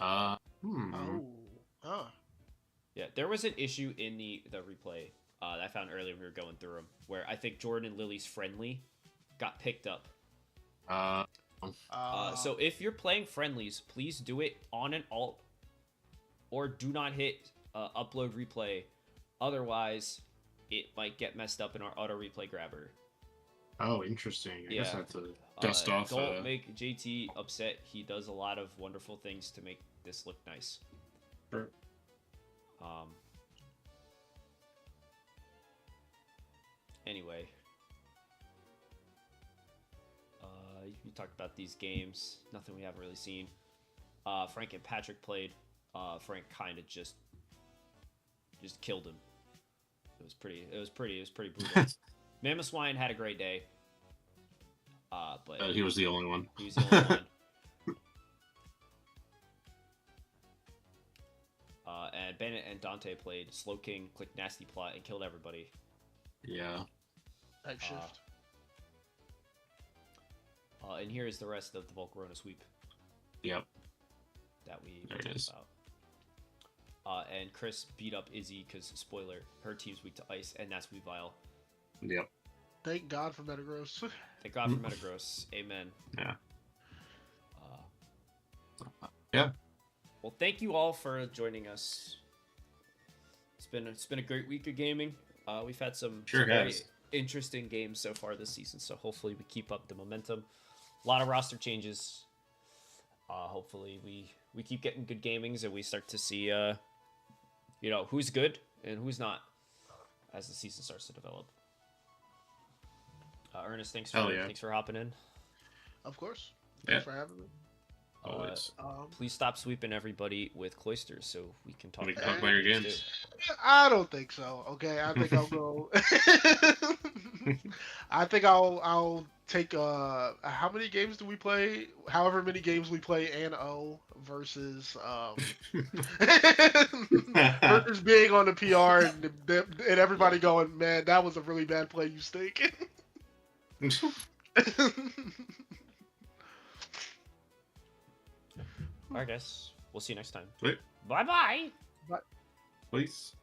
Oh.
Yeah, there was an issue in the replay that I found earlier when we were going through them, where I think Jordan and Lily's friendly got picked up. So if you're playing friendlies, please do it on an alt, or do not hit upload replay. Otherwise, it might get messed up in our auto replay grabber.
Oh, interesting. I guess I have to dust off.
Don't make JT upset. He does a lot of wonderful things to make this look nice.
Sure.
Anyway. You talked about these games. Nothing we haven't really seen. Frank and Patrick played. Frank kind of just killed him. It was pretty brutal. Mammoth Swine had a great day. But
he was the only one.
He was the only one. And Bennett and Dante played Slow King, clicked Nasty Plot, and killed everybody.
Yeah.
Type shift.
And here is the rest of the Volcarona sweep.
Yep.
That we
There it
talked
is.
about. And Chris beat up Izzy because, spoiler, her team's weak to ice, and that's Weavile.
Yep.
Thank God for Metagross.
Thank God for Metagross. Amen.
Yeah.
Yeah. Well, thank you all for joining us. It's been a great week of gaming. We've had some very interesting games so far this season, so hopefully we keep up the momentum. A lot of roster changes. Hopefully we keep getting good gamings and we start to see who's good and who's not as the season starts to develop. Ernest, thanks for hopping in.
Of course.
Yeah.
Thanks for having me.
Always.
Please stop sweeping everybody with cloisters so we can talk
about your games.
I don't think so. Okay, I think I'll go. I think I'll take how many games do we play? However many games we play and versus versus being on the PR and everybody going, man, that was a really bad play, you stink.
Alright guys, we'll see you next time.
Wait.
Bye-bye.
Please.